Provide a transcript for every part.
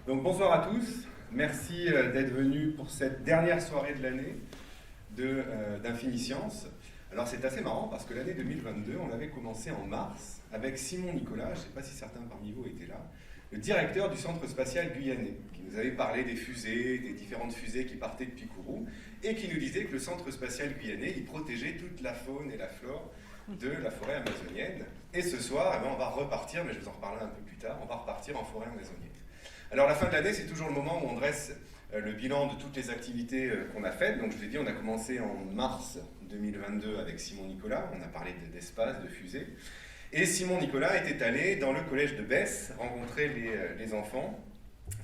Donc bonsoir à tous, merci d'être venus pour cette dernière soirée de l'année d'Infiniscience. Alors c'est assez marrant parce que l'année 2022, on avait commencé en mars avec Simon Nicolas, je ne sais pas si certains parmi vous étaient là, le directeur du Centre spatial guyanais, qui nous avait parlé des fusées, des différentes fusées qui partaient depuis Kourou, et qui nous disait que le Centre spatial guyanais, il protégeait toute la faune et la flore de la forêt amazonienne. Et ce soir, on va repartir, mais je vous en reparlerai un peu plus tard, on va repartir en forêt amazonienne. Alors la fin de l'année, c'est toujours le moment où on dresse le bilan de toutes les activités qu'on a faites. Donc je vous ai dit, on a commencé en mars 2022 avec Simon Nicolas, on a parlé d'espace, de fusée. Et Simon Nicolas était allé dans le collège de Besse rencontrer les enfants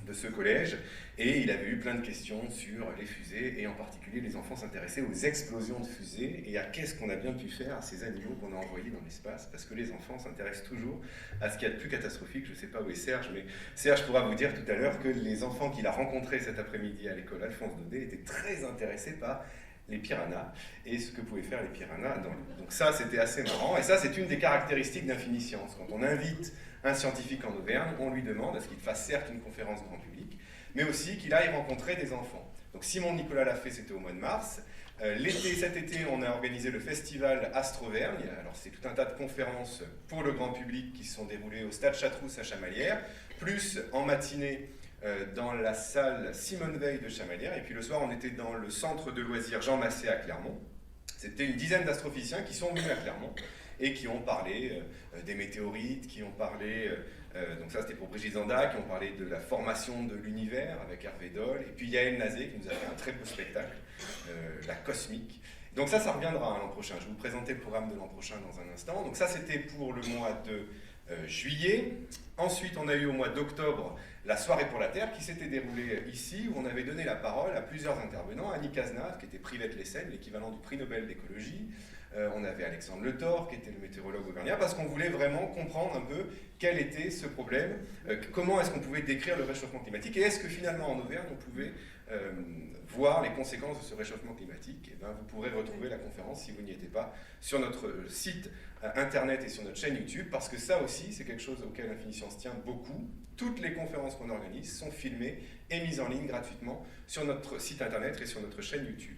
de ce collège, et il avait eu plein de questions sur les fusées, et en particulier les enfants s'intéressaient aux explosions de fusées et à qu'est-ce qu'on a bien pu faire à ces animaux qu'on a envoyés dans l'espace, parce que les enfants s'intéressent toujours à ce qu'il y a de plus catastrophique. Je ne sais pas où est Serge, mais Serge pourra vous dire tout à l'heure que les enfants qu'il a rencontrés cet après-midi à l'école Alphonse Daudet étaient très intéressés par les piranhas et ce que pouvaient faire les piranhas dans l'eau. Donc ça, c'était assez marrant, et ça, c'est une des caractéristiques d'Infiniscience. Quand on invite un scientifique en Auvergne, on lui demande à ce qu'il fasse certes une conférence grand public, mais aussi qu'il aille rencontrer des enfants. Donc Simon Nicolas l'a fait, c'était au mois de mars. Cet été, on a organisé le festival Astrovergne. Alors c'est tout un tas de conférences pour le grand public qui se sont déroulées au Stade Chatrousse à Chamalières, plus en matinée dans la salle Simone Veil de Chamalières, et puis le soir on était dans le centre de loisirs Jean Massé à Clermont. C'était une dizaine d'astrophysiciens qui sont venus à Clermont et qui ont parlé des météorites, qui ont parlé, donc ça c'était pour Brigitte Zanda, qui ont parlé de la formation de l'univers avec Hervé Doll, et puis Yael Nazé qui nous a fait un très beau spectacle, la cosmique. Donc ça reviendra l'an prochain. Je vais vous présenter le programme de l'an prochain dans un instant. Donc ça c'était pour le mois de juillet. Ensuite on a eu au mois d'octobre la soirée pour la Terre qui s'était déroulée ici, où on avait donné la parole à plusieurs intervenants. Annie Cazenave, qui était prix Vetlesen, l'équivalent du prix Nobel d'écologie. On avait Alexandre Le Thor, qui était le météorologue auvergnat, parce qu'on voulait vraiment comprendre un peu quel était ce problème, comment est-ce qu'on pouvait décrire le réchauffement climatique, et est-ce que finalement en Auvergne on pouvait voir les conséquences de ce réchauffement climatique. Et bien, vous pourrez retrouver la conférence, si vous n'y étiez pas, sur notre site internet et sur notre chaîne YouTube, parce que ça aussi, c'est quelque chose auquel Infiniscience tient beaucoup. Toutes les conférences qu'on organise sont filmées et mises en ligne gratuitement sur notre site internet et sur notre chaîne YouTube.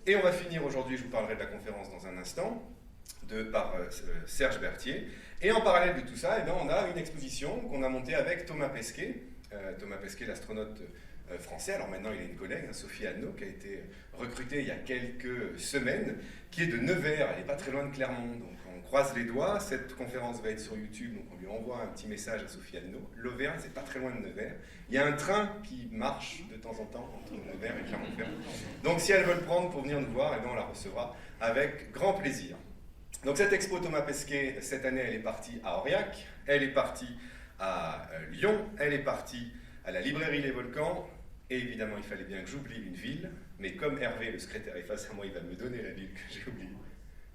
Et on va finir aujourd'hui, je vous parlerai de la conférence dans un instant, par Serge Berthier. Et en parallèle de tout ça, on a une exposition qu'on a montée avec Thomas Pesquet. Thomas Pesquet, l'astronaute français, alors maintenant il a une collègue, Sophie Anneau, qui a été recrutée il y a quelques semaines, qui est de Nevers, elle n'est pas très loin de Clermont, donc on croise les doigts. Cette conférence va être sur YouTube, donc on lui envoie un petit message à Sophie Anneau. L'Auvergne, c'est pas très loin de Nevers. Il y a un train qui marche de temps en temps entre Nevers et Clermont-Ferrand. Donc si elle veut le prendre pour venir nous voir, on la recevra avec grand plaisir. Donc cette expo Thomas Pesquet, cette année, elle est partie à Aurillac, elle est partie à Lyon, elle est partie à la librairie Les Volcans, et évidemment, il fallait bien que j'oublie une ville, mais comme Hervé, le secrétaire, est face à moi, il va me donner la ville que j'ai oubliée.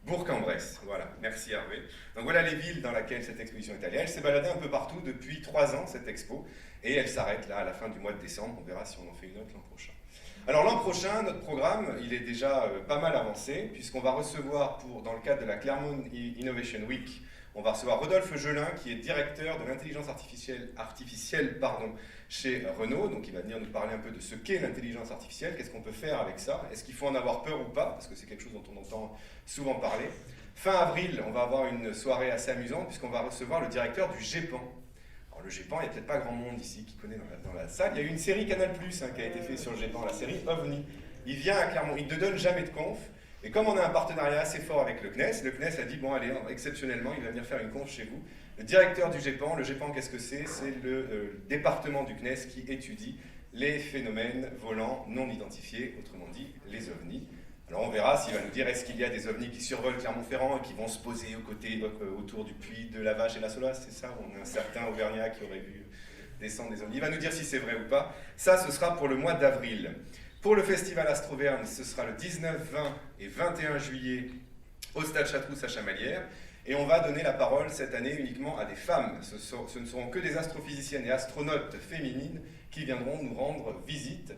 Bourg-en-Bresse, voilà, merci Hervé. Donc voilà les villes dans lesquelles cette exposition est allée. Elle s'est baladée un peu partout depuis 3 ans, cette expo, et elle s'arrête là à la fin du mois de décembre. On verra si on en fait une autre l'an prochain. Alors l'an prochain, notre programme, il est déjà pas mal avancé, puisqu'on va recevoir, dans le cadre de la Clermont Innovation Week, on va recevoir Rodolphe Gelin, qui est directeur de l'intelligence artificielle chez Renault. Donc il va venir nous parler un peu de ce qu'est l'intelligence artificielle, qu'est-ce qu'on peut faire avec ça, est-ce qu'il faut en avoir peur ou pas, parce que c'est quelque chose dont on entend souvent parler. Fin avril, on va avoir une soirée assez amusante, puisqu'on va recevoir le directeur du GEPAN. Alors le GEPAN, il n'y a peut-être pas grand monde ici qui connaît dans la salle. Il y a eu une série Canal+, qui a été faite sur le GEPAN, la série OVNI. Il vient à Clermont, il ne donne jamais de conf. Et comme on a un partenariat assez fort avec le CNES a dit, bon allez, exceptionnellement, il va venir faire une conf chez vous. Le directeur du GEPAN, le GEPAN qu'est-ce que c'est? C'est le département du CNES qui étudie les phénomènes volants non identifiés, autrement dit les ovnis. Alors on verra s'il va nous dire est-ce qu'il y a des ovnis qui survolent Clermont-Ferrand et qui vont se poser autour du puits de la Vache et la Solace, c'est ça? On a un certain Auvergnat qui aurait vu descendre des ovnis. Il va nous dire si c'est vrai ou pas. Ça, ce sera pour le mois d'avril. Pour le festival Astroverne, ce sera le 19, 20 et 21 juillet au Stade Chatrousse à Chamalières. Et on va donner la parole cette année uniquement à des femmes. Ce ne seront que des astrophysiciennes et astronautes féminines qui viendront nous rendre visite.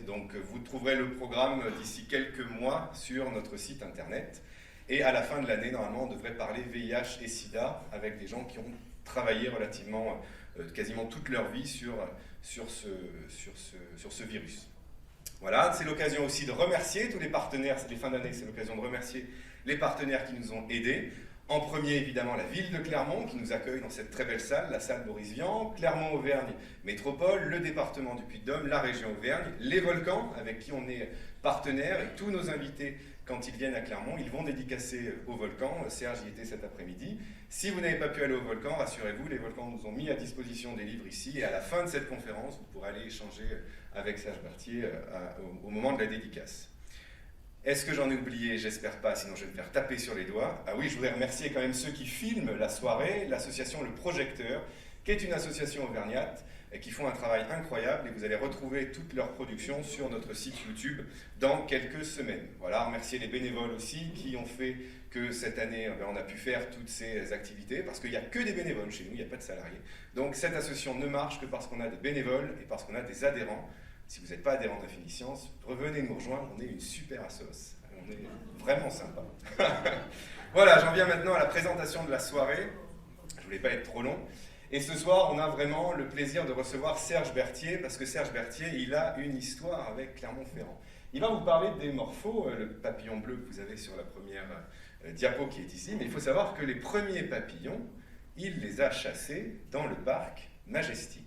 Donc vous trouverez le programme d'ici quelques mois sur notre site internet. Et à la fin de l'année, normalement, on devrait parler VIH et SIDA avec des gens qui ont travaillé relativement quasiment toute leur vie sur ce virus. Voilà, c'est l'occasion aussi de remercier tous les partenaires, c'est les fins d'année, c'est l'occasion de remercier les partenaires qui nous ont aidés. En premier, évidemment, la ville de Clermont qui nous accueille dans cette très belle salle, la salle Boris Vian, Clermont-Auvergne Métropole, le département du Puy-de-Dôme, la région Auvergne, les Volcans avec qui on est partenaire et tous nos invités quand ils viennent à Clermont, ils vont dédicacer au Volcan. Serge y était cet après-midi. Si vous n'avez pas pu aller au Volcan, rassurez-vous, les Volcans nous ont mis à disposition des livres ici et à la fin de cette conférence, vous pourrez aller échanger avec Serge Berthier au moment de la dédicace. Est-ce que j'en ai oublié? J'espère pas, sinon je vais me faire taper sur les doigts. Ah oui, je voudrais remercier quand même ceux qui filment la soirée, l'association Le Projecteur, qui est une association auvergnate, et qui font un travail incroyable, et vous allez retrouver toute leur production sur notre site YouTube dans quelques semaines. Voilà, remercier les bénévoles aussi qui ont fait que cette année, on a pu faire toutes ces activités, parce qu'il n'y a que des bénévoles chez nous, il n'y a pas de salariés. Donc cette association ne marche que parce qu'on a des bénévoles et parce qu'on a des adhérents. Si vous n'êtes pas adhérent d'Infini Science, revenez nous rejoindre, on est une super assos. On est vraiment sympa. Voilà, j'en viens maintenant à la présentation de la soirée. Je ne voulais pas être trop long. Et ce soir, on a vraiment le plaisir de recevoir Serge Berthier, parce que Serge Berthier, il a une histoire avec Clermont-Ferrand. Il va vous parler des morphos, le papillon bleu que vous avez sur la première diapo qui est ici, mais il faut savoir que les premiers papillons, il les a chassés dans le parc Majestic.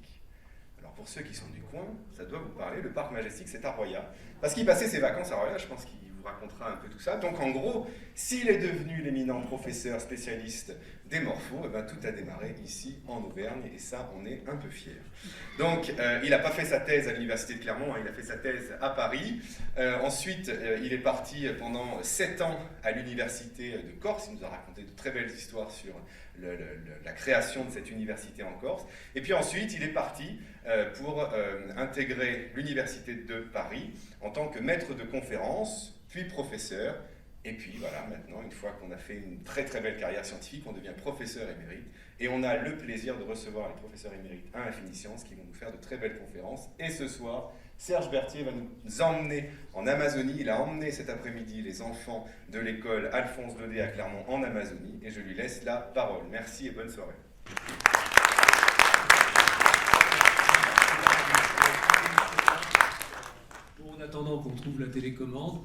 Alors pour ceux qui sont du coin, ça doit vous parler, le parc Majestic, c'est à Roya. Parce qu'il passait ses vacances à Roya, je pense qu'il vous racontera un peu tout ça. Donc en gros, s'il est devenu l'éminent professeur spécialiste des morphos, tout a démarré ici en Auvergne, et ça, on est un peu fiers. Donc il n'a pas fait sa thèse à l'université de Clermont, il a fait sa thèse à Paris. Ensuite, il est parti pendant 7 ans à l'université de Corse. Il nous a raconté de très belles histoires sur la création de cette université en Corse. Et puis ensuite, il est parti pour intégrer l'université de Paris en tant que maître de conférence, puis professeur. Et puis voilà, maintenant, une fois qu'on a fait une très très belle carrière scientifique, on devient professeur émérite. Et on a le plaisir de recevoir les professeurs émérites à Infini Science qui vont nous faire de très belles conférences. Et ce soir, Serge Berthier va nous emmener en Amazonie. Il a emmené cet après-midi les enfants de l'école Alphonse Daudet à Clermont en Amazonie. Et je lui laisse la parole. Merci et bonne soirée. Bon, en attendant qu'on trouve la télécommande,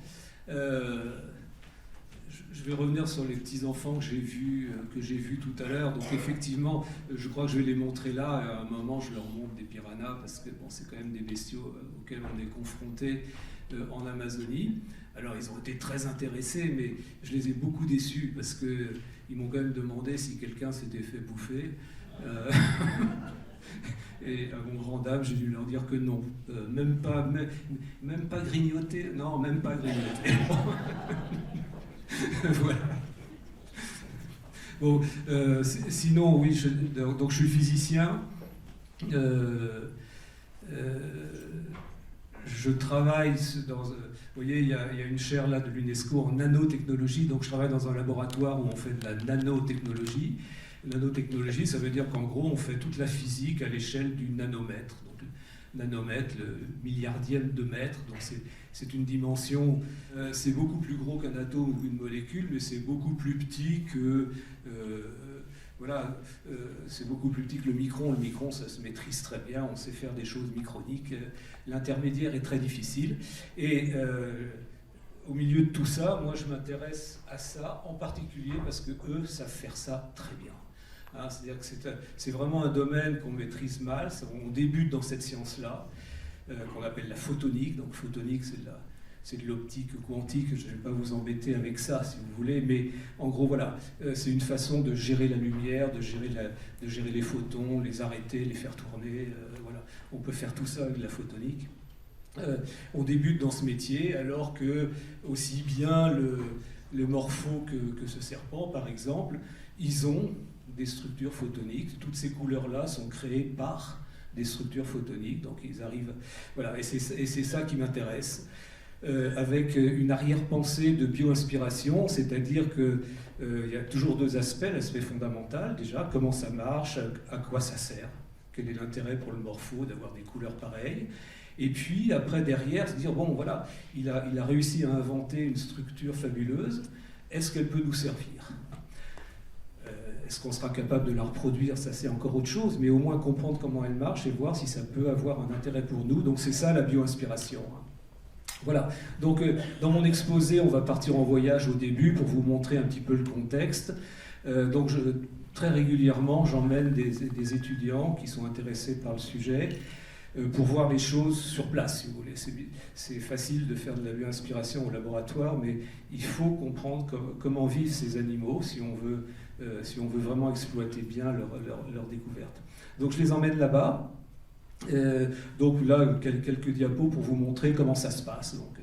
je vais revenir sur les petits-enfants que j'ai vus tout à l'heure. Donc effectivement, je crois que je vais les montrer là. À un moment, je leur montre des piranhas parce que bon, c'est quand même des bestiaux auxquels on est confronté en Amazonie. Alors ils ont été très intéressés, mais je les ai beaucoup déçus parce qu'ils m'ont quand même demandé si quelqu'un s'était fait bouffer. Et à mon grand dame, j'ai dû leur dire que non. Même pas grignoter. Non, même pas grignoter. Voilà. Bon, sinon, oui, donc je suis physicien. Je travaille dans... Vous voyez, il y a une chaire là de l'UNESCO en nanotechnologie, donc je travaille dans un laboratoire où on fait de la nanotechnologie. Nanotechnologie, ça veut dire qu'en gros, on fait toute la physique à l'échelle du nanomètre. Donc, nanomètre, le milliardième de mètre, donc c'est une dimension, c'est beaucoup plus gros qu'un atome ou une molécule, mais c'est beaucoup plus petit que... c'est beaucoup plus petit que le micron. Le micron, ça se maîtrise très bien, on sait faire des choses microniques. L'intermédiaire est très difficile. Et au milieu de tout ça, moi, je m'intéresse à ça, en particulier parce que eux savent faire ça très bien. Hein, c'est-à-dire que c'est vraiment un domaine qu'on maîtrise mal. On débute dans cette science-là, qu'on appelle la photonique. Donc photonique, c'est de l'optique quantique. Je ne vais pas vous embêter avec ça, si vous voulez. Mais en gros, voilà, c'est une façon de gérer la lumière, de gérer les photons, les arrêter, les faire tourner. Voilà. On peut faire tout ça avec la photonique. On débute dans ce métier, alors que aussi bien le morpho que ce serpent, par exemple, ils ont des structures photoniques. Toutes ces couleurs-là sont créées par des structures photoniques. Donc ils arrivent... Voilà, et c'est ça qui m'intéresse. Avec une arrière-pensée de bio-inspiration, c'est-à-dire qu'il y a toujours deux aspects. L'aspect fondamental, déjà, comment ça marche, à quoi ça sert, quel est l'intérêt pour le morpho d'avoir des couleurs pareilles. Et puis, après, derrière, se dire, bon, voilà, il a réussi à inventer une structure fabuleuse, est-ce qu'elle peut nous servir ? Est-ce qu'on sera capable de la reproduire? Ça, c'est encore autre chose, mais au moins comprendre comment elle marche et voir si ça peut avoir un intérêt pour nous. Donc c'est ça la bio-inspiration. Voilà, donc dans mon exposé, on va partir en voyage au début pour vous montrer un petit peu le contexte. Donc très régulièrement, j'emmène des étudiants qui sont intéressés par le sujet pour voir les choses sur place, si vous voulez. C'est facile de faire de la bio-inspiration au laboratoire, mais il faut comprendre comment vivent ces animaux si on veut vraiment exploiter bien leur découverte. Donc je les emmène là-bas. Donc là, quelques diapos pour vous montrer comment ça se passe. Donc,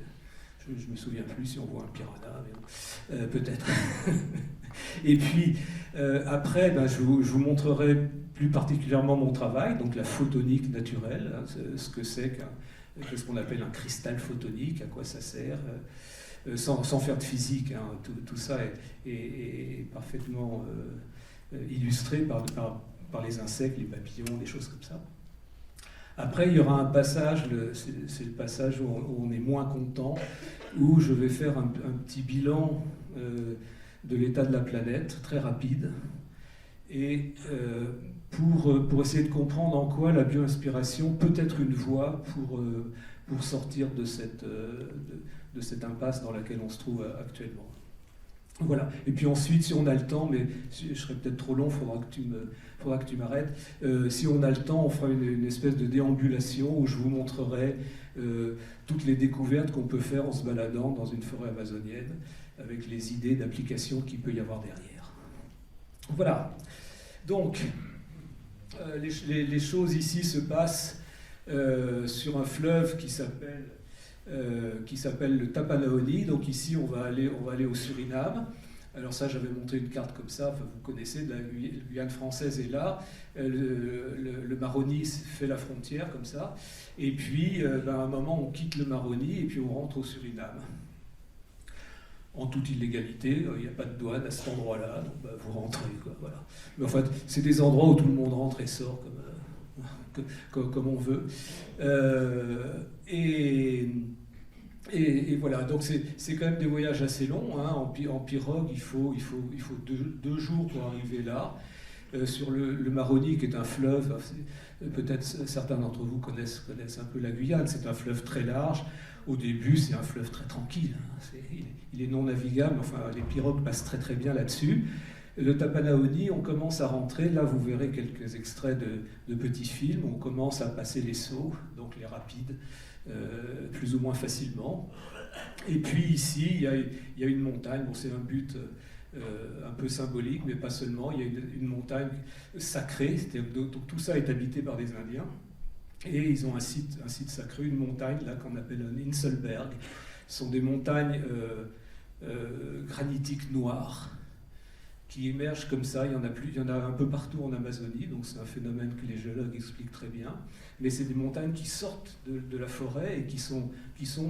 je ne me souviens plus si on voit un piranha, mais bon, peut-être. Et puis, après, je vous montrerai plus particulièrement mon travail, donc la photonique naturelle, hein, ce que c'est qu'est-ce qu'on appelle un cristal photonique, à quoi ça sert, sans faire de physique. Hein, tout ça est parfaitement illustré par les insectes, les papillons, des choses comme ça. Après, il y aura un passage, c'est le passage où on est moins content, où je vais faire un petit bilan de l'état de la planète, très rapide, et pour essayer de comprendre en quoi la bio-inspiration peut être une voie pour sortir de cette impasse dans laquelle on se trouve actuellement. Voilà. Et puis ensuite, si on a le temps, mais je serai peut-être trop long, faudra que tu m'arrêtes. Si on a le temps, on fera une espèce de déambulation où je vous montrerai toutes les découvertes qu'on peut faire en se baladant dans une forêt amazonienne, avec les idées d'application qu'il peut y avoir derrière. Voilà. Donc, les choses ici se passent sur un fleuve qui s'appelle le Tapanaoni. Donc ici, on va aller au Suriname. Alors ça, j'avais monté une carte comme ça, enfin, vous connaissez, la Guyane française est là, le Maroni fait la frontière comme ça, et puis à un moment, on quitte le Maroni et puis on rentre au Suriname. En toute illégalité, il n'y a pas de douane à cet endroit-là, donc vous rentrez, quoi, voilà. Mais en fait, c'est des endroits où tout le monde rentre et sort comme on veut. Et voilà, donc c'est quand même des voyages assez longs. Hein. En pirogue, il faut deux jours pour arriver là. Sur le Maroni, qui est un fleuve, peut-être certains d'entre vous connaissent un peu la Guyane, c'est un fleuve très large. Au début, c'est un fleuve très tranquille. Hein. Il est non navigable, enfin les pirogues passent très très bien là-dessus. Le Tapanaoni, on commence à rentrer, là vous verrez quelques extraits de petits films, on commence à passer les sauts, donc les rapides, plus ou moins facilement. Et puis ici, il y a une montagne, bon, c'est un but un peu symbolique, mais pas seulement, il y a une montagne sacrée, donc tout ça est habité par des Indiens, et ils ont un site sacré, une montagne là qu'on appelle un Inselberg. Ce sont des montagnes granitiques noires, qui émergent comme ça, il y en a un peu partout en Amazonie, donc c'est un phénomène que les géologues expliquent très bien, mais c'est des montagnes qui sortent de la forêt et qui sont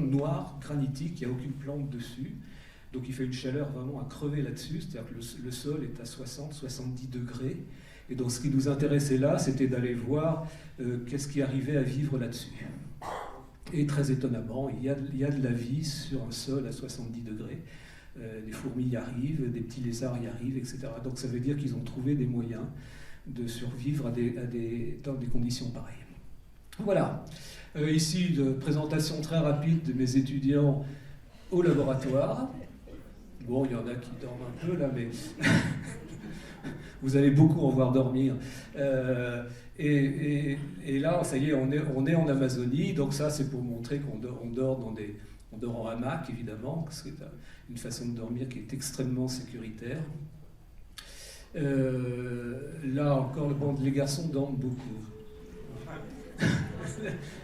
noires, granitiques, il n'y a aucune plante dessus, donc il fait une chaleur vraiment à crever là-dessus, c'est-à-dire que le sol est à 60-70 degrés, et donc ce qui nous intéressait là, c'était d'aller voir qu'est-ce qui arrivait à vivre là-dessus. Et très étonnamment, il y a de la vie sur un sol à 70 degrés, des fourmis y arrivent, des petits lézards y arrivent, etc. Donc ça veut dire qu'ils ont trouvé des moyens de survivre dans des conditions pareilles. Voilà. Ici, une présentation très rapide de mes étudiants au laboratoire. Bon, il y en a qui dorment un peu là, mais vous allez beaucoup en voir dormir. Et là, ça y est, on est en Amazonie, donc ça c'est pour montrer qu'on dort on dort en hamac, évidemment, parce que c'est une façon de dormir qui est extrêmement sécuritaire. Là encore, les garçons dorment beaucoup.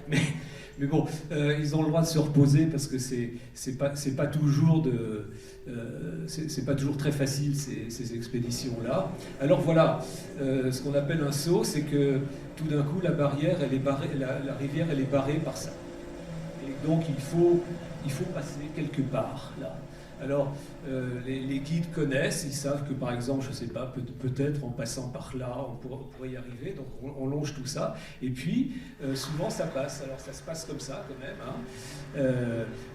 mais bon, ils ont le droit de se reposer parce que c'est pas toujours très facile ces expéditions-là. Alors voilà, ce qu'on appelle un saut, c'est que tout d'un coup la barrière, elle est barrée, la rivière, elle est barrée par ça. Et donc il faut passer quelque part là. Alors, les guides connaissent, ils savent que par exemple, je ne sais pas, peut-être en passant par là, on pourrait y arriver, donc on longe tout ça, et puis souvent ça passe, alors ça se passe comme ça quand même. Hein.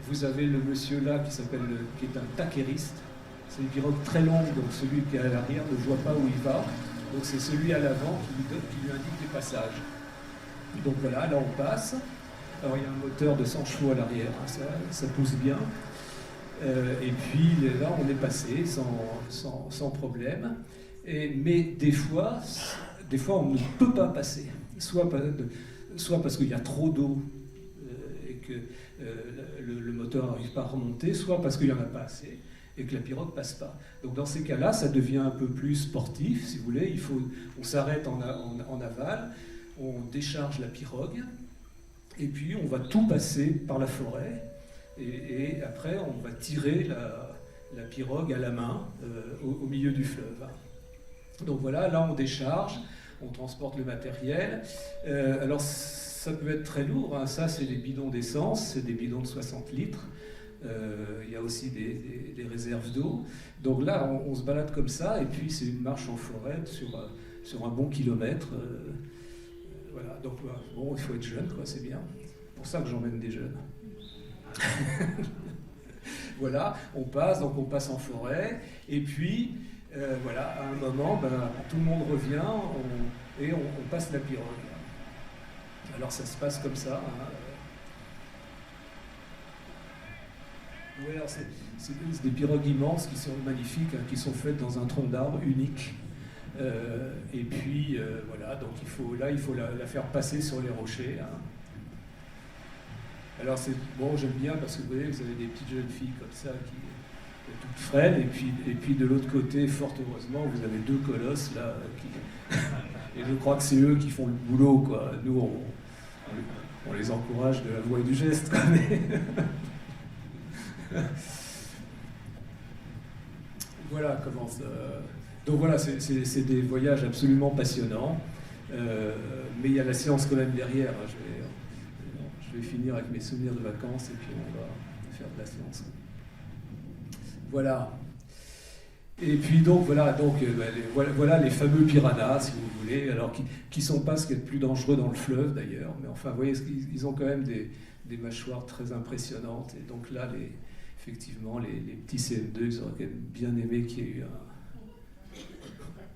Vous avez le monsieur là qui est un taquériste, c'est des pirogues très longues, donc celui qui est à l'arrière ne voit pas où il va. Donc c'est celui à l'avant qui lui indique les passages. Donc voilà, là on passe. Alors il y a un moteur de 100 chevaux à l'arrière, hein, ça pousse bien. Et puis là on est passé sans problème. Mais des fois on ne peut pas passer. Soit parce qu'il y a trop d'eau et que le moteur n'arrive pas à remonter, soit parce qu'il n'y en a pas assez et que la pirogue ne passe pas. Donc dans ces cas-là, ça devient un peu plus sportif, si vous voulez. On s'arrête en aval, on décharge la pirogue, et puis on va tout passer par la forêt, et après on va tirer la pirogue à la main au milieu du fleuve. Donc voilà, là on décharge, on transporte le matériel. Alors ça peut être très lourd, hein. Ça c'est des bidons d'essence, c'est des bidons de 60 litres. Il y a aussi des réserves d'eau. Donc là, on se balade comme ça, et puis c'est une marche en forêt sur un bon kilomètre. Voilà. Donc bon, il faut être jeune, quoi, c'est bien. C'est pour ça que j'emmène des jeunes. Voilà, on passe en forêt, et puis voilà, à un moment, tout le monde revient et on passe la pirogue. Alors ça se passe comme ça. Hein. Ouais, c'est des pirogues immenses qui sont magnifiques, hein, qui sont faites dans un tronc d'arbre unique. Et puis voilà, donc il faut la faire passer sur les rochers. Hein. Alors j'aime bien parce que vous voyez, vous avez des petites jeunes filles comme ça qui toutes frêles, et puis de l'autre côté, fort heureusement, vous avez deux colosses là et je crois que c'est eux qui font le boulot, quoi. Nous on les encourage de la voix et du geste, quoi, mais voilà comment ça. Donc voilà, c'est des voyages absolument passionnants, mais il y a la science quand même derrière. Hein. Je vais finir avec mes souvenirs de vacances et puis on va faire de la science. Voilà. Et puis donc voilà les fameux piranhas, si vous voulez, alors qui sont pas ce qu'il y a de plus dangereux dans le fleuve d'ailleurs, mais enfin vous voyez, ils ont quand même des mâchoires très impressionnantes, et donc là effectivement, les petits CM2, ils auraient quand même bien aimé qu'il y ait eu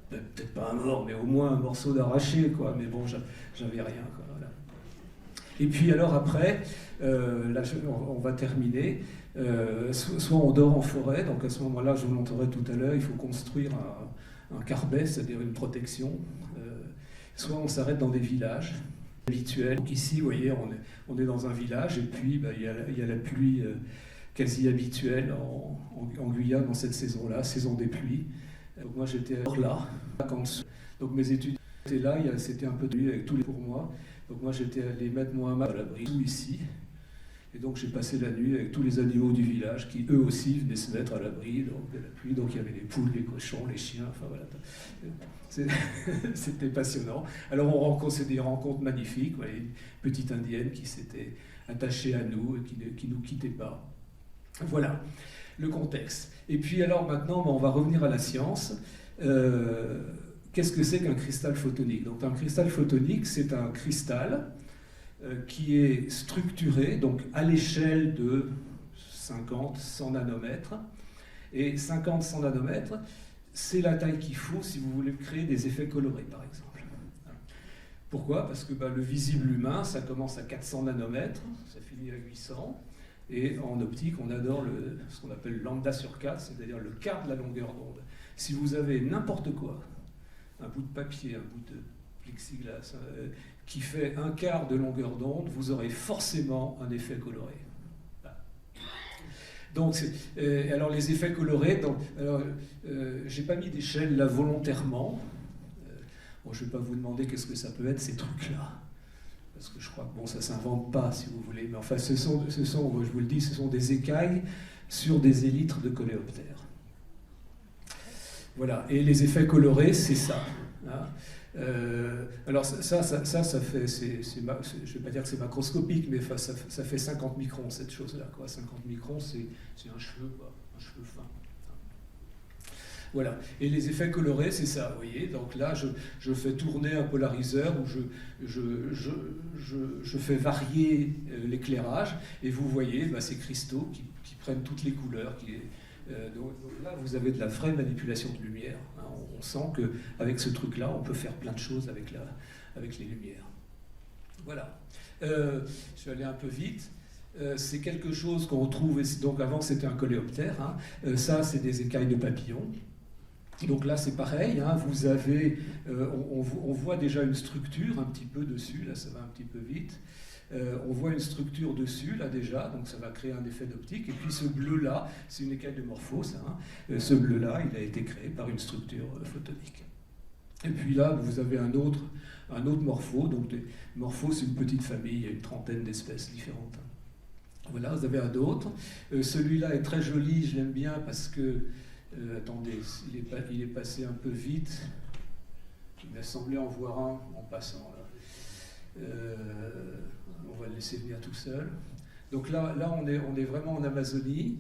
peut-être pas un mort, mais au moins un morceau d'arraché, quoi. Mais bon, j'avais rien, quoi. Voilà. Et puis alors après, là, on va terminer. Soit on dort en forêt, donc à ce moment-là, je vous montrerai tout à l'heure, il faut construire un carbet, c'est-à-dire une protection. Soit on s'arrête dans des villages habituels. Donc ici, vous voyez, on est dans un village, et puis il y a la pluie quasi habituelle en Guyane dans cette saison-là, saison des pluies. Donc moi j'étais là, donc mes études étaient là, c'était un peu de nuit avec tous les pour moi. Donc moi j'étais allé mettre moi un masque à l'abri, tout ici. Et donc j'ai passé la nuit avec tous les animaux du village qui eux aussi venaient se mettre à l'abri de la pluie. Donc il y avait les poules, les cochons, les chiens, enfin voilà. C'était passionnant. Alors on rencontre des rencontres magnifiques, voilà, une petite indienne qui s'était attachée à nous et qui ne nous quittait pas. Voilà le contexte. Et puis alors maintenant, on va revenir à la science. Qu'est-ce que c'est qu'un cristal photonique? Donc un cristal photonique, c'est un cristal qui est structuré donc à l'échelle de 50-100 nanomètres. Et 50-100 nanomètres, c'est la taille qu'il faut si vous voulez créer des effets colorés, par exemple. Pourquoi? Parce que le visible humain, ça commence à 400 nanomètres, ça finit à 800. Et en optique, on adore ce qu'on appelle lambda sur 4, c'est-à-dire le quart de la longueur d'onde. Si vous avez n'importe quoi, un bout de papier, un bout de plexiglas, qui fait un quart de longueur d'onde, vous aurez forcément un effet coloré. Voilà. Donc, alors les effets colorés, j'ai pas mis d'échelle là volontairement. Bon, je ne vais pas vous demander qu'est-ce que ça peut être, ces trucs-là. Parce que je crois que ça ne s'invente pas, si vous voulez. Mais enfin, ce sont, je vous le dis, ce sont des écailles sur des élytres de coléoptères. Voilà. Et les effets colorés, c'est ça. Hein. Alors ça fait, je ne vais pas dire que c'est macroscopique, mais ça fait 50 microns, cette chose-là. 50 microns, c'est un cheveu, quoi, un cheveu fin. Voilà. Et les effets colorés, c'est ça, vous voyez. Donc là, je fais tourner un polariseur où je fais varier l'éclairage, et vous voyez ces cristaux qui prennent toutes les couleurs, Donc là, vous avez de la vraie manipulation de lumière. Hein. On sent qu'avec ce truc-là, on peut faire plein de choses avec les lumières. Voilà. Je vais aller un peu vite. C'est quelque chose qu'on retrouve, donc avant c'était un coléoptère, hein. Ça c'est des écailles de papillons. Donc là c'est pareil, hein. Vous avez, on voit déjà une structure un petit peu dessus, là ça va un petit peu vite. On voit une structure dessus là déjà, donc ça va créer un effet d'optique. Et puis ce bleu là, c'est une écaille de Morphos, hein. Ce bleu là, il a été créé par une structure photonique. Et puis là, vous avez un autre morpho. Donc Morphos, c'est une petite famille, il y a une trentaine d'espèces différentes. Voilà, vous avez un autre. Celui-là est très joli, je l'aime bien parce que... attendez, il est passé un peu vite. Il m'a semblé en voir un en passant. Là. On va le laisser venir tout seul. Donc là on est vraiment en Amazonie.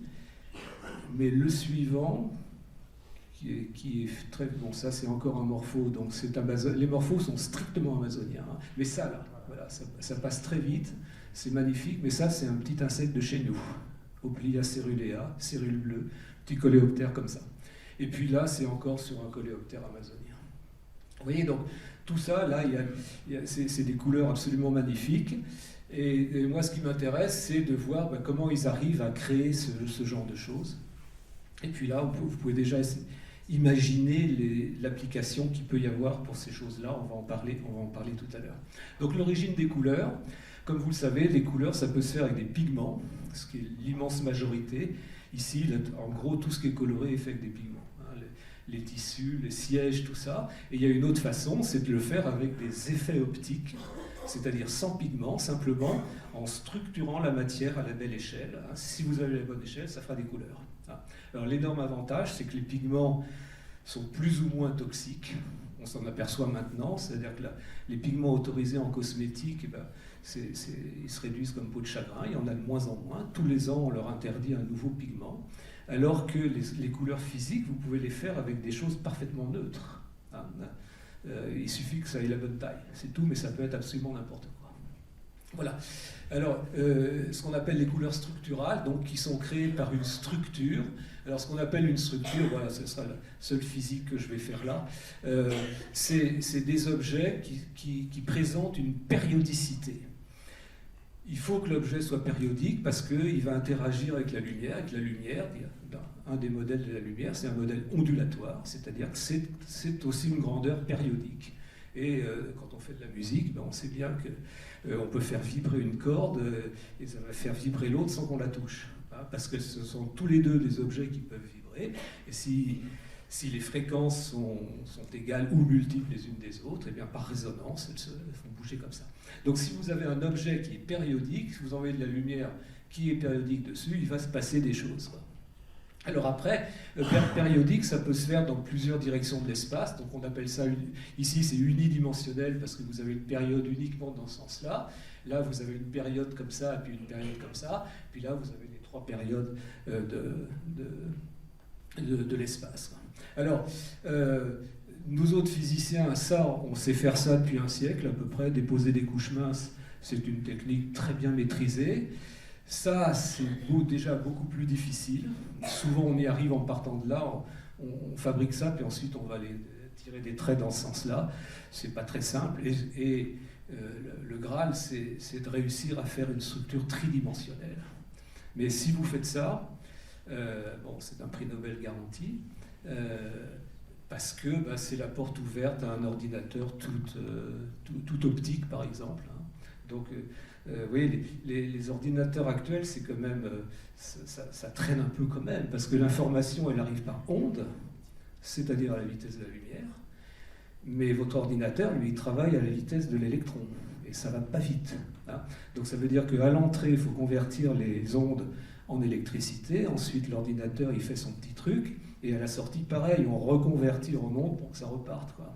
Mais le suivant... Qui est très bon, ça c'est encore un morpho, donc les morphos sont strictement amazoniens, hein. Mais ça là, voilà, ça passe très vite, c'est magnifique, mais ça c'est un petit insecte de chez nous, Oplia cerulea, cérule bleue, petit coléoptère comme ça. Et puis là c'est encore sur un coléoptère amazonien. Vous voyez, donc tout ça là, c'est des couleurs absolument magnifiques. Et moi ce qui m'intéresse c'est de voir comment ils arrivent à créer ce genre de choses. Et puis là vous pouvez déjà imaginer l'application qu'il peut y avoir pour ces choses-là, on va en parler tout à l'heure. Donc l'origine des couleurs, comme vous le savez, les couleurs ça peut se faire avec des pigments, ce qui est l'immense majorité. Ici, en gros, tout ce qui est coloré est fait avec des pigments, hein, les tissus, les sièges, tout ça. Et il y a une autre façon, c'est de le faire avec des effets optiques, c'est-à-dire sans pigments, simplement en structurant la matière à la belle échelle. Hein. Si vous avez la bonne échelle, ça fera des couleurs. Alors l'énorme avantage, c'est que les pigments sont plus ou moins toxiques. On s'en aperçoit maintenant, c'est-à-dire que les pigments autorisés en cosmétique, ils se réduisent comme peau de chagrin, il y en a de moins en moins. Tous les ans, on leur interdit un nouveau pigment, alors que les couleurs physiques, vous pouvez les faire avec des choses parfaitement neutres. Hein. Il suffit que ça ait la bonne taille, c'est tout, mais ça peut être absolument n'importe quoi. Voilà. Alors, ce qu'on appelle les couleurs structurales, donc qui sont créées par une structure. Alors, ce qu'on appelle une structure, voilà, ce sera la seule physique que je vais faire là, c'est des objets qui présentent une périodicité. Il faut que l'objet soit périodique parce qu'il va interagir avec la lumière. Un des modèles de la lumière, c'est un modèle ondulatoire, c'est-à-dire que c'est aussi une grandeur périodique. Et quand on fait de la musique, on sait bien qu'on peut faire vibrer une corde et ça va faire vibrer l'autre sans qu'on la touche. Hein, parce que ce sont tous les deux des objets qui peuvent vibrer. Et si les fréquences sont égales ou multiples les unes des autres, et bien par résonance, elles font bouger comme ça. Donc si vous avez un objet qui est périodique, si vous envoyez de la lumière qui est périodique dessus, il va se passer des choses. Alors après, périodique, ça peut se faire dans plusieurs directions de l'espace. Donc on appelle ça, ici c'est unidimensionnel parce que vous avez une période uniquement dans ce sens-là. Là, vous avez une période comme ça, et puis une période comme ça. Puis là, vous avez les trois périodes de l'espace. Alors, nous autres physiciens, on sait faire ça depuis un siècle à peu près. Déposer des couches minces, c'est une technique très bien maîtrisée. Ça, c'est déjà beaucoup plus difficile. Souvent, on y arrive en partant de là, on fabrique ça, puis ensuite, on va aller tirer des traits dans ce sens-là. C'est pas très simple. Et le Graal, c'est de réussir à faire une structure tridimensionnelle. Mais si vous faites ça, c'est un prix Nobel garanti, parce que c'est la porte ouverte à un ordinateur tout optique, par exemple. Hein. Donc, vous voyez, les ordinateurs actuels, c'est quand même, ça traîne un peu quand même, parce que l'information, elle arrive par onde, c'est-à-dire à la vitesse de la lumière, mais votre ordinateur, lui, il travaille à la vitesse de l'électron, et ça va pas vite. Hein. Donc ça veut dire qu'à l'entrée, il faut convertir les ondes en électricité, ensuite l'ordinateur, il fait son petit truc, et à la sortie, pareil, on reconvertit en ondes pour que ça reparte, quoi.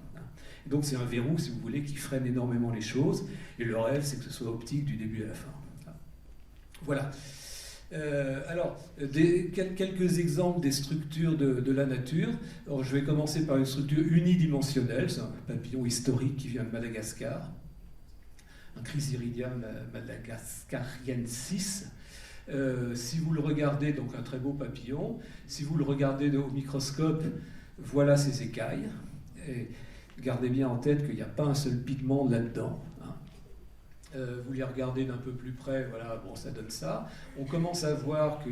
Et donc c'est un verrou, si vous voulez, qui freine énormément les choses. Et le rêve, c'est que ce soit optique du début à la fin. Voilà. Alors, quelques exemples des structures de la nature. Alors, je vais commencer par une structure unidimensionnelle. C'est un papillon historique qui vient de Madagascar. Un Chrysiridium madagascariensis. Si vous le regardez, donc un très beau papillon, si vous le regardez au microscope, voilà ses écailles. Et gardez bien en tête qu'il n'y a pas un seul pigment là-dedans. Vous les regardez d'un peu plus près, voilà, bon, ça donne ça. On commence à voir que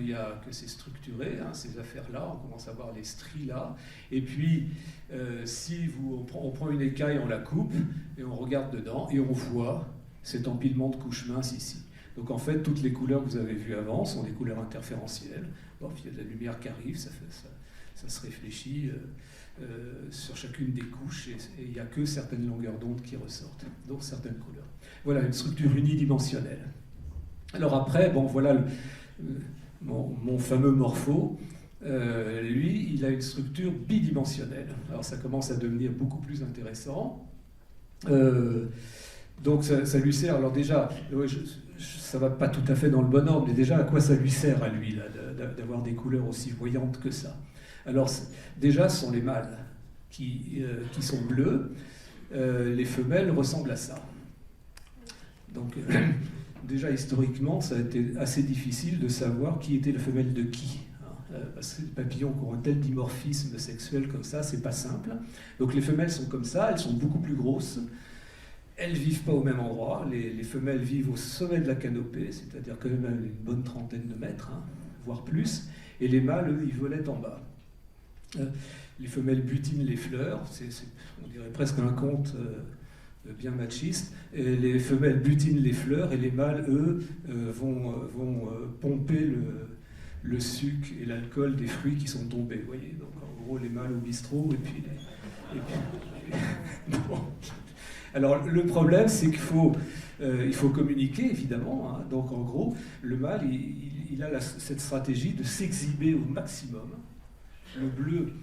c'est structuré, ces affaires-là, on commence à voir les stries là. Et puis, si on prend une écaille, on la coupe, et on regarde dedans, et on voit cet empilement de couches minces ici. Donc en fait, toutes les couleurs que vous avez vues avant sont des couleurs interférentielles. Bon, il y a de la lumière qui arrive, ça se réfléchit sur chacune des couches, et il n'y a que certaines longueurs d'onde qui ressortent, donc certaines couleurs. Voilà une structure unidimensionnelle. Alors après, bon, voilà mon fameux morpho. Lui, il a une structure bidimensionnelle. Alors ça commence à devenir beaucoup plus intéressant. Donc ça lui sert, alors déjà, ça ne va pas tout à fait dans le bon ordre, mais déjà à quoi ça lui sert à lui là, d'avoir des couleurs aussi voyantes que ça? Alors déjà, ce sont les mâles qui sont bleus, les femelles ressemblent à ça. Donc déjà historiquement, ça a été assez difficile de savoir qui était la femelle de qui. Parce que les papillons qui ont un tel dimorphisme sexuel comme ça, c'est pas simple. Donc les femelles sont comme ça, elles sont beaucoup plus grosses. Elles ne vivent pas au même endroit. Les femelles vivent au sommet de la canopée, c'est-à-dire quand même une bonne trentaine de mètres, voire plus. Et les mâles, eux, ils volaient en bas. Les femelles butinent les fleurs, on dirait presque un conte bien machiste. Et les femelles butinent les fleurs et les mâles, eux, vont pomper le sucre et l'alcool des fruits qui sont tombés. Vous voyez, donc en gros, les mâles au bistrot et puis bon. Alors le problème, c'est qu'il faut communiquer, évidemment. Donc en gros, le mâle, il a cette stratégie de s'exhiber au maximum. Le bleu,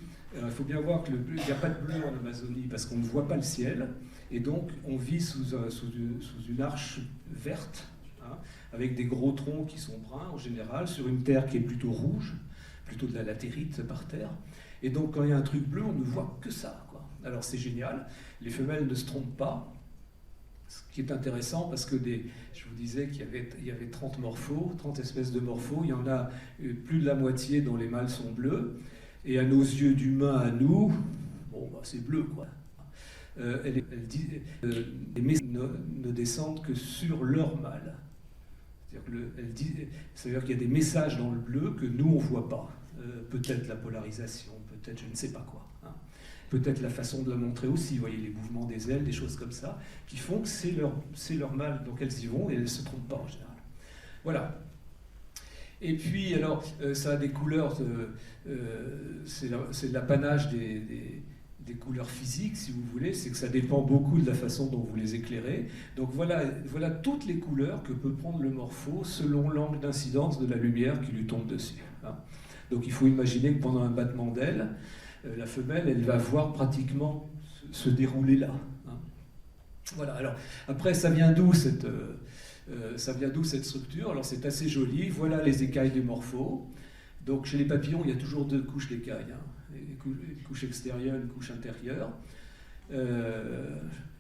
il faut bien voir qu'il n'y a pas de bleu en Amazonie parce qu'on ne voit pas le ciel. Et donc on vit sous une arche verte, avec des gros troncs qui sont bruns en général, sur une terre qui est plutôt rouge, plutôt de la latérite par terre. Et donc quand il y a un truc bleu, on ne voit que ça, quoi. Alors c'est génial, les femelles ne se trompent pas, ce qui est intéressant parce que je vous disais qu'il y avait 30 morphos, 30 espèces de morphos, il y en a plus de la moitié dont les mâles sont bleus, et à nos yeux d'humains, à nous, bon, bah, c'est bleu, quoi. Les messages ne descendent que sur leur mâle. C'est-à-dire qu'il y a des messages dans le bleu que nous, on ne voit pas. Peut-être la polarisation, peut-être je ne sais pas quoi. Peut-être la façon de la montrer aussi, vous voyez, les mouvements des ailes, des choses comme ça, qui font que c'est leur mâle, donc elles y vont et elles ne se trompent pas en général. Voilà. Et puis, alors, ça a des couleurs, c'est l'apanage des couleurs physiques, si vous voulez, c'est que ça dépend beaucoup de la façon dont vous les éclairez. Donc voilà toutes les couleurs que peut prendre le morpho selon l'angle d'incidence de la lumière qui lui tombe dessus. Donc il faut imaginer que pendant un battement d'aile, la femelle, elle va voir pratiquement se dérouler là. Voilà, alors après, ça vient d'où cette structure? Alors c'est assez joli, voilà les écailles du morpho. Donc chez les papillons, il y a toujours deux couches d'écailles, une couche extérieure, une couche intérieure.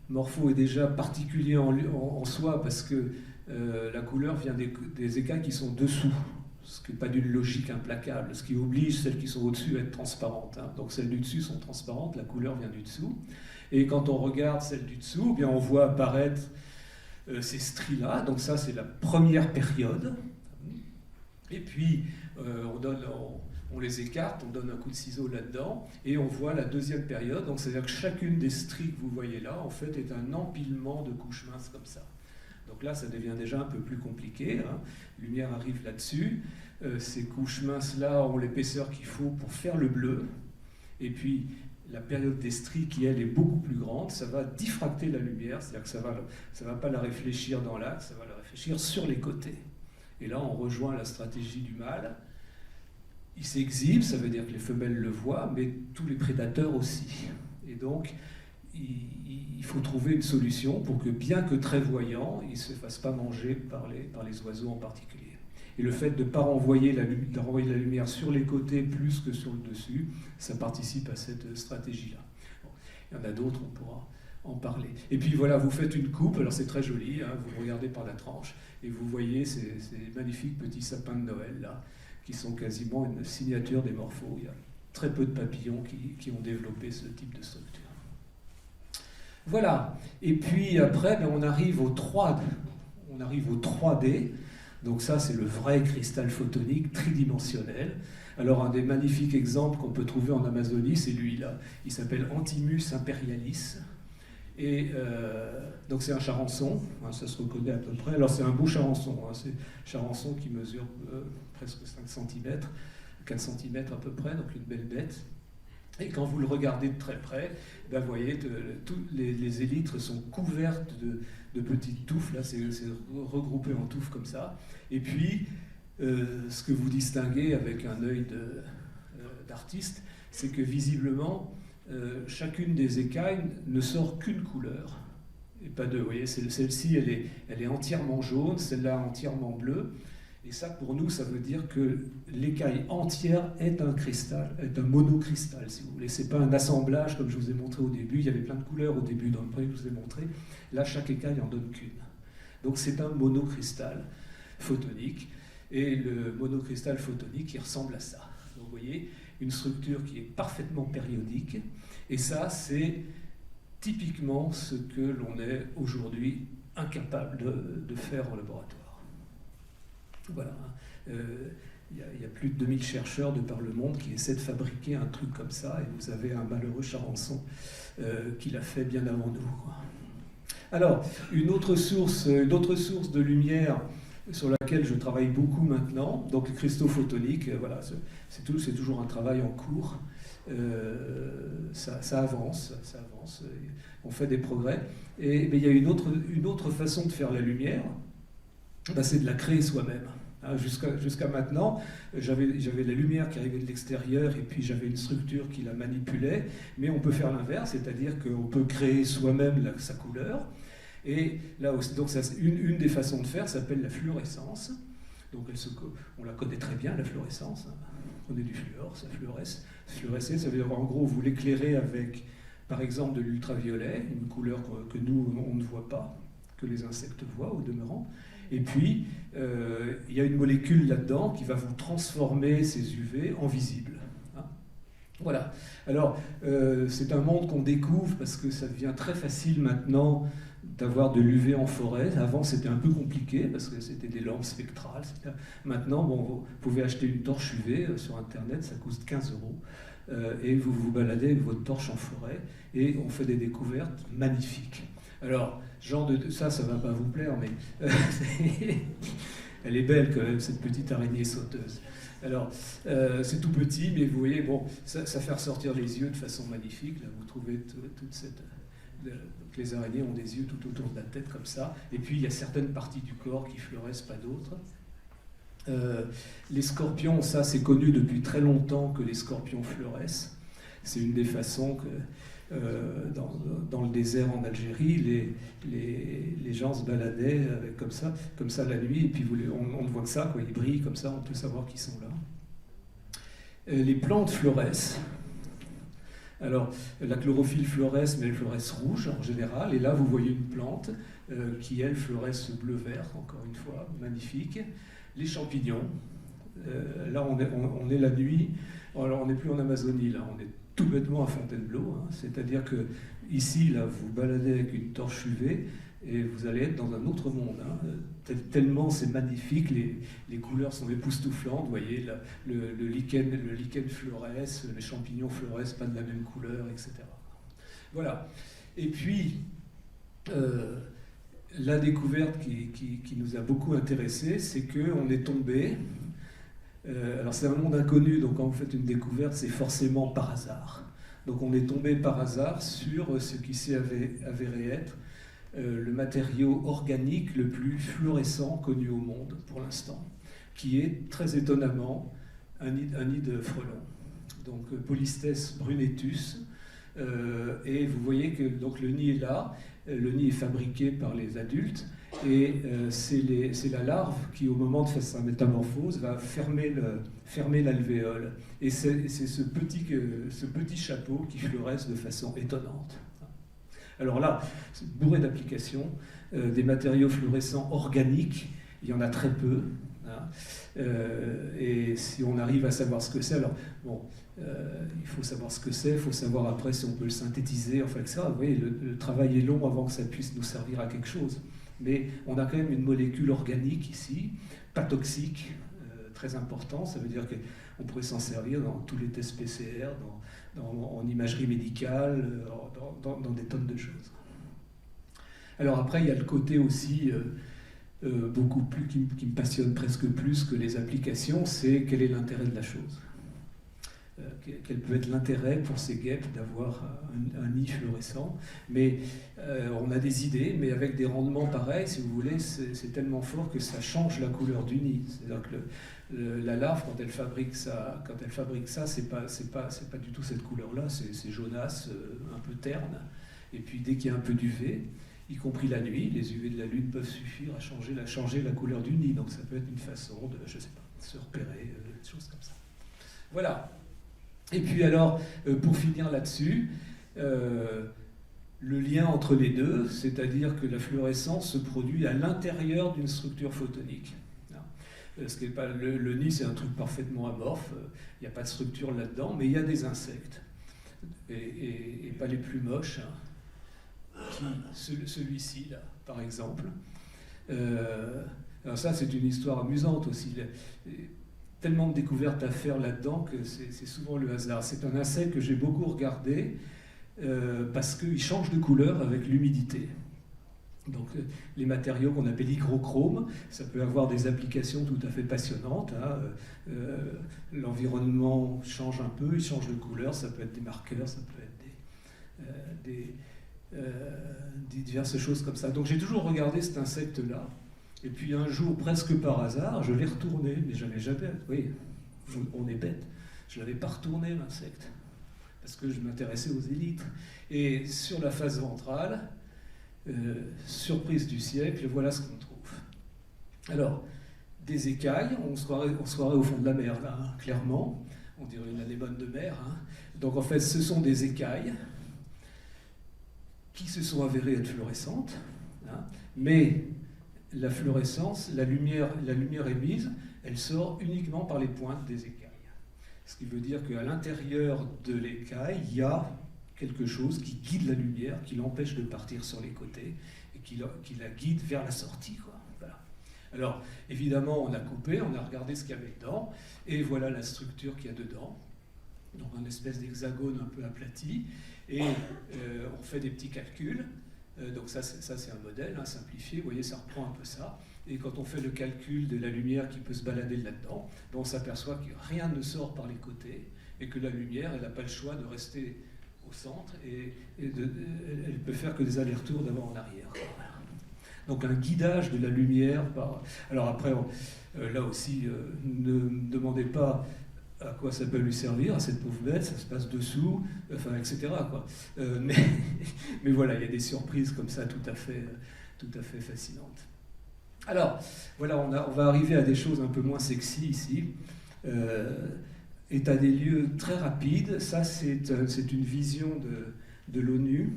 Morpho est déjà particulier en soi parce que la couleur vient des écailles qui sont dessous, ce qui n'est pas d'une logique implacable, ce qui oblige celles qui sont au-dessus à être transparentes. Donc celles du dessus sont transparentes, la couleur vient du dessous. Et quand on regarde celles du dessous, eh bien on voit apparaître ces stries-là. Donc ça, c'est la première période. Et puis, on les écarte, on donne un coup de ciseau là-dedans, et on voit la deuxième période. Donc c'est-à-dire que chacune des stries que vous voyez là, en fait, est un empilement de couches minces comme ça. Donc là, ça devient déjà un peu plus compliqué. Lumière arrive là-dessus. Ces couches minces-là ont l'épaisseur qu'il faut pour faire le bleu. Et puis, la période des stries, qui elle est beaucoup plus grande, ça va diffracter la lumière, c'est-à-dire que ça va pas la réfléchir dans l'axe, ça va la réfléchir sur les côtés. Et là, on rejoint la stratégie du mâle. Il s'exhibe, ça veut dire que les femelles le voient, mais tous les prédateurs aussi. Et donc, il faut trouver une solution pour que, bien que très voyant, il ne se fasse pas manger par les oiseaux en particulier. Et le fait de ne pas renvoyer la lumière sur les côtés plus que sur le dessus, ça participe à cette stratégie-là. Bon, il y en a d'autres, en parler. Et puis voilà, vous faites une coupe, alors c'est très joli, hein, vous regardez par la tranche, et vous voyez ces magnifiques petits sapins de Noël, là, qui sont quasiment une signature des morphos. Il y a très peu de papillons qui ont développé ce type de structure. Voilà, et puis après, on arrive au 3D, donc ça c'est le vrai cristal photonique tridimensionnel. Alors un des magnifiques exemples qu'on peut trouver en Amazonie, c'est lui là, il s'appelle Antimus imperialis, et donc c'est un charançon, hein, ça se reconnaît à peu près, alors c'est un beau charançon, hein, c'est un charançon qui mesure presque 5 cm, 4 cm à peu près, donc une belle bête. Et quand vous le regardez de très près, ben vous voyez que les élytres sont couvertes de petites touffes, là c'est regroupé en touffes comme ça. Et puis, ce que vous distinguez avec un œil d'artiste, c'est que visiblement, chacune des écailles ne sort qu'une couleur, et pas deux. Vous voyez, celle-ci, elle est entièrement jaune, celle-là entièrement bleue. Et ça, pour nous, ça veut dire que l'écaille entière est un cristal, est un monocristal, si vous voulez. C'est pas un assemblage, comme je vous ai montré au début. Il y avait plein de couleurs au début dans le premier que je vous ai montré. Là, chaque écaille en donne qu'une. Donc c'est un monocristal photonique. Et le monocristal photonique, il ressemble à ça. Donc vous voyez, une structure qui est parfaitement périodique. Et ça, c'est typiquement ce que l'on est aujourd'hui incapable de faire en laboratoire. Voilà. Il y a plus de 2000 chercheurs de par le monde qui essaient de fabriquer un truc comme ça, et vous avez un malheureux charançon qui l'a fait bien avant nous, quoi. Alors, une autre source de lumière sur laquelle je travaille beaucoup maintenant, donc les cristaux photoniques, voilà, c'est toujours un travail en cours. Ça avance, on fait des progrès. Mais il y a une autre façon de faire la lumière, c'est de la créer soi-même. Jusqu'à maintenant, j'avais la lumière qui arrivait de l'extérieur et puis j'avais une structure qui la manipulait, mais on peut faire l'inverse, c'est-à-dire qu'on peut créer soi-même sa couleur. Et là, donc une des façons de faire s'appelle la fluorescence. Donc on la connaît très bien, la fluorescence. On est du fluor, ça fluoresce. Fluorescer, ça veut dire en gros vous l'éclairez avec, par exemple, de l'ultraviolet, une couleur que nous, on ne voit pas, que les insectes voient au demeurant. Et puis, il y a une molécule là-dedans qui va vous transformer ces UV en visibles. Hein, voilà. Alors, c'est un monde qu'on découvre parce que ça devient très facile maintenant d'avoir de l'UV en forêt. Avant, c'était un peu compliqué parce que c'était des lampes spectrales. Maintenant, vous pouvez acheter une torche UV sur Internet, ça coûte 15 €. Et vous vous baladez avec votre torche en forêt et on fait des découvertes magnifiques. Alors, ça va pas vous plaire, mais elle est belle quand même, cette petite araignée sauteuse. Alors, c'est tout petit, mais vous voyez, bon, ça fait ressortir les yeux de façon magnifique. Là, vous trouvez toute cette... Donc les araignées ont des yeux tout autour de la tête comme ça. Et puis, il y a certaines parties du corps qui fluorescent, pas d'autres. Les scorpions, ça, c'est connu depuis très longtemps que les scorpions fluorescent. C'est une des façons que... dans le désert en Algérie, les gens se baladaient avec, comme ça la nuit, et puis on ne voit que ça, quoi, ils brillent comme ça, on peut savoir qu'ils sont là. Les plantes fluorescent. Alors, la chlorophylle fluoresce, mais elle fluoresce rouge en général, et là vous voyez une plante qui, elle, fluoresce bleu-vert, encore une fois, magnifique. Les champignons, là on est la nuit, alors on n'est plus en Amazonie, là on est tout bêtement à Fontainebleau, hein. C'est-à-dire que ici, là, vous baladez avec une torche UV et vous allez être dans un autre monde, hein. Tellement c'est magnifique, les couleurs sont époustouflantes, vous voyez, le lichen fluoresce, les champignons fluorescent pas de la même couleur, etc. Voilà. Et puis, la découverte qui nous a beaucoup intéressés, c'est qu'on est tombé... alors c'est un monde inconnu, donc quand vous faites une découverte, c'est forcément par hasard. Donc on est tombé par hasard sur ce qui s'est avéré être le matériau organique le plus fluorescent connu au monde pour l'instant, qui est très étonnamment un nid de frelons. Donc Polystes brunetus, et vous voyez que donc, le nid est là, le nid est fabriqué par les adultes, et c'est la larve qui, au moment de faire sa métamorphose, va fermer l'alvéole. Et c'est ce petit chapeau qui fluoresce de façon étonnante. Alors là, c'est bourré d'applications, des matériaux fluorescents organiques, il y en a très peu. Hein. Et si on arrive à savoir ce que c'est, alors bon, il faut savoir ce que c'est, il faut savoir après si on peut le synthétiser, enfin etc. Vous voyez, le travail est long avant que ça puisse nous servir à quelque chose. Mais on a quand même une molécule organique ici, pas toxique, très important. Ça veut dire qu'on pourrait s'en servir dans tous les tests PCR, en imagerie médicale, dans des tonnes de choses. Alors après, il y a le côté aussi beaucoup plus qui me passionne presque plus que les applications, c'est quel est l'intérêt de la chose. Quel peut être l'intérêt pour ces guêpes d'avoir un nid fluorescent. Mais on a des idées, mais avec des rendements pareils, si vous voulez, c'est tellement fort que ça change la couleur du nid. C'est-à-dire que la larve, quand elle fabrique ça, c'est pas du tout cette couleur-là, c'est jaunasse, un peu terne. Et puis dès qu'il y a un peu d'UV, y compris la nuit, les UV de la lune peuvent suffire à changer la couleur du nid. Donc ça peut être une façon de, je sais pas, se repérer, des choses comme ça. Voilà. Et puis alors, pour finir là-dessus, le lien entre les deux, c'est-à-dire que la fluorescence se produit à l'intérieur d'une structure photonique. Ce qui est pas, le nid, c'est un truc parfaitement amorphe, il n'y a pas de structure là-dedans, mais il y a des insectes, et pas les plus moches, hein. Celui-ci, là, par exemple. Alors ça, c'est une histoire amusante aussi. Tellement de découvertes à faire là-dedans que c'est souvent le hasard. C'est un insecte que j'ai beaucoup regardé parce qu'il change de couleur avec l'humidité. Donc les matériaux qu'on appelle hygrochrome, ça peut avoir des applications tout à fait passionnantes. Hein. L'environnement change un peu, il change de couleur, ça peut être des marqueurs, ça peut être des diverses choses comme ça. Donc j'ai toujours regardé cet insecte-là. Et puis un jour, presque par hasard, je l'ai retourné, mais j'avais jamais... Oui, on est bête. Je ne l'avais pas retourné, l'insecte, parce que je m'intéressais aux élytres. Et sur la face ventrale, surprise du siècle, voilà ce qu'on trouve. Alors, des écailles, on se croirait au fond de la mer, là, hein, clairement. On dirait une anémone de mer. Hein. Donc en fait, ce sont des écailles qui se sont avérées être fluorescentes, hein, mais la fluorescence, la lumière émise, elle sort uniquement par les pointes des écailles. Ce qui veut dire qu'à l'intérieur de l'écaille, il y a quelque chose qui guide la lumière, qui l'empêche de partir sur les côtés et qui la guide vers la sortie, quoi. Voilà. Alors, évidemment, on a coupé, on a regardé ce qu'il y avait dedans, et voilà la structure qu'il y a dedans. Donc, une espèce d'hexagone un peu aplati, et on fait des petits calculs. Donc ça c'est un modèle hein, simplifié, vous voyez, ça reprend un peu ça. Et quand on fait le calcul de la lumière qui peut se balader là-dedans, on s'aperçoit que rien ne sort par les côtés, et que la lumière, elle n'a pas le choix de rester au centre, et elle peut faire que des allers-retours d'avant en arrière. Donc un guidage de la lumière par... Alors après, là aussi, ne me demandez pas à quoi ça peut lui servir, à cette pauvre bête, ça se passe dessous, enfin, etc. Quoi. Mais voilà, il y a des surprises comme ça tout à fait fascinantes. Alors, voilà, on va arriver à des choses un peu moins sexy ici. État des lieux très rapide, ça c'est une vision de l'ONU,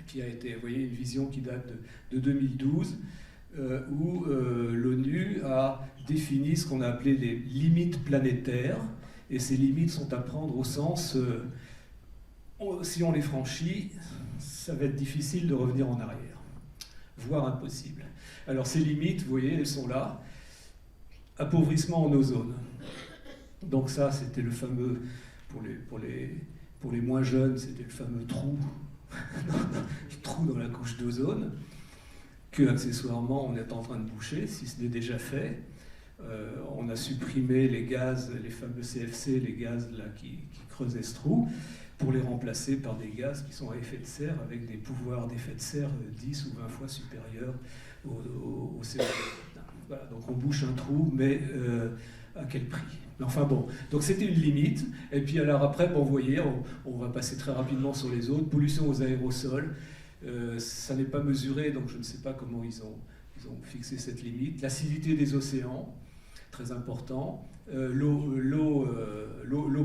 qui a été, vous voyez, une vision qui date de 2012, où l'ONU a défini ce qu'on a appelé les limites planétaires, et ces limites sont à prendre au sens, si on les franchit, ça va être difficile de revenir en arrière, voire impossible. Alors ces limites, vous voyez, elles sont là. Appauvrissement en ozone. Donc ça, c'était le fameux, pour les moins jeunes, c'était le fameux trou dans la couche d'ozone, que accessoirement on est en train de boucher, si ce n'est déjà fait. On a supprimé les gaz, les fameux CFC, les gaz là, qui creusaient ce trou, pour les remplacer par des gaz qui sont à effet de serre, avec des pouvoirs d'effet de serre 10 ou 20 fois supérieurs au CO2. Voilà, donc on bouche un trou, mais à quel prix? Enfin bon, donc c'était une limite. Et puis alors après, bon, vous voyez, on va passer très rapidement sur les autres. Pollution aux aérosols, ça n'est pas mesuré, donc je ne sais pas comment ils ont fixé cette limite. L'acidité des océans, très important. L'eau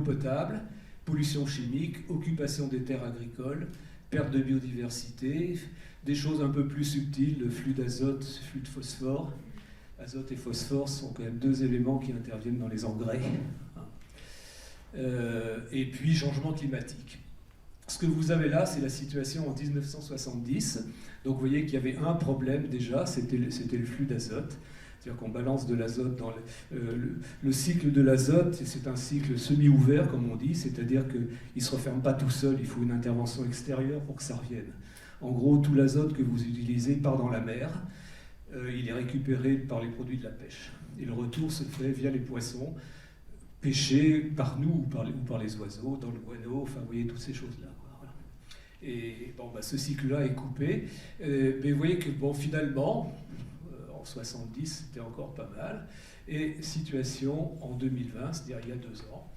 potable, pollution chimique, occupation des terres agricoles, perte de biodiversité, des choses un peu plus subtiles, le flux d'azote, flux de phosphore. Azote et phosphore sont quand même deux éléments qui interviennent dans les engrais. Et puis changement climatique. Ce que vous avez là, c'est la situation en 1970. Donc vous voyez qu'il y avait un problème déjà, c'était le flux d'azote. C'est-à-dire qu'on balance de l'azote dans le cycle de l'azote, c'est un cycle semi-ouvert, comme on dit, c'est-à-dire qu'il ne se referme pas tout seul, il faut une intervention extérieure pour que ça revienne. En gros, tout l'azote que vous utilisez part dans la mer, il est récupéré par les produits de la pêche. Et le retour se fait via les poissons, pêchés par nous ou par les oiseaux, dans le guano, enfin vous voyez toutes ces choses-là. Voilà. Et bon, ce cycle-là est coupé, mais vous voyez que bon, finalement, en 70, c'était encore pas mal. Et situation en 2020, c'est-à-dire il y a 2 ans,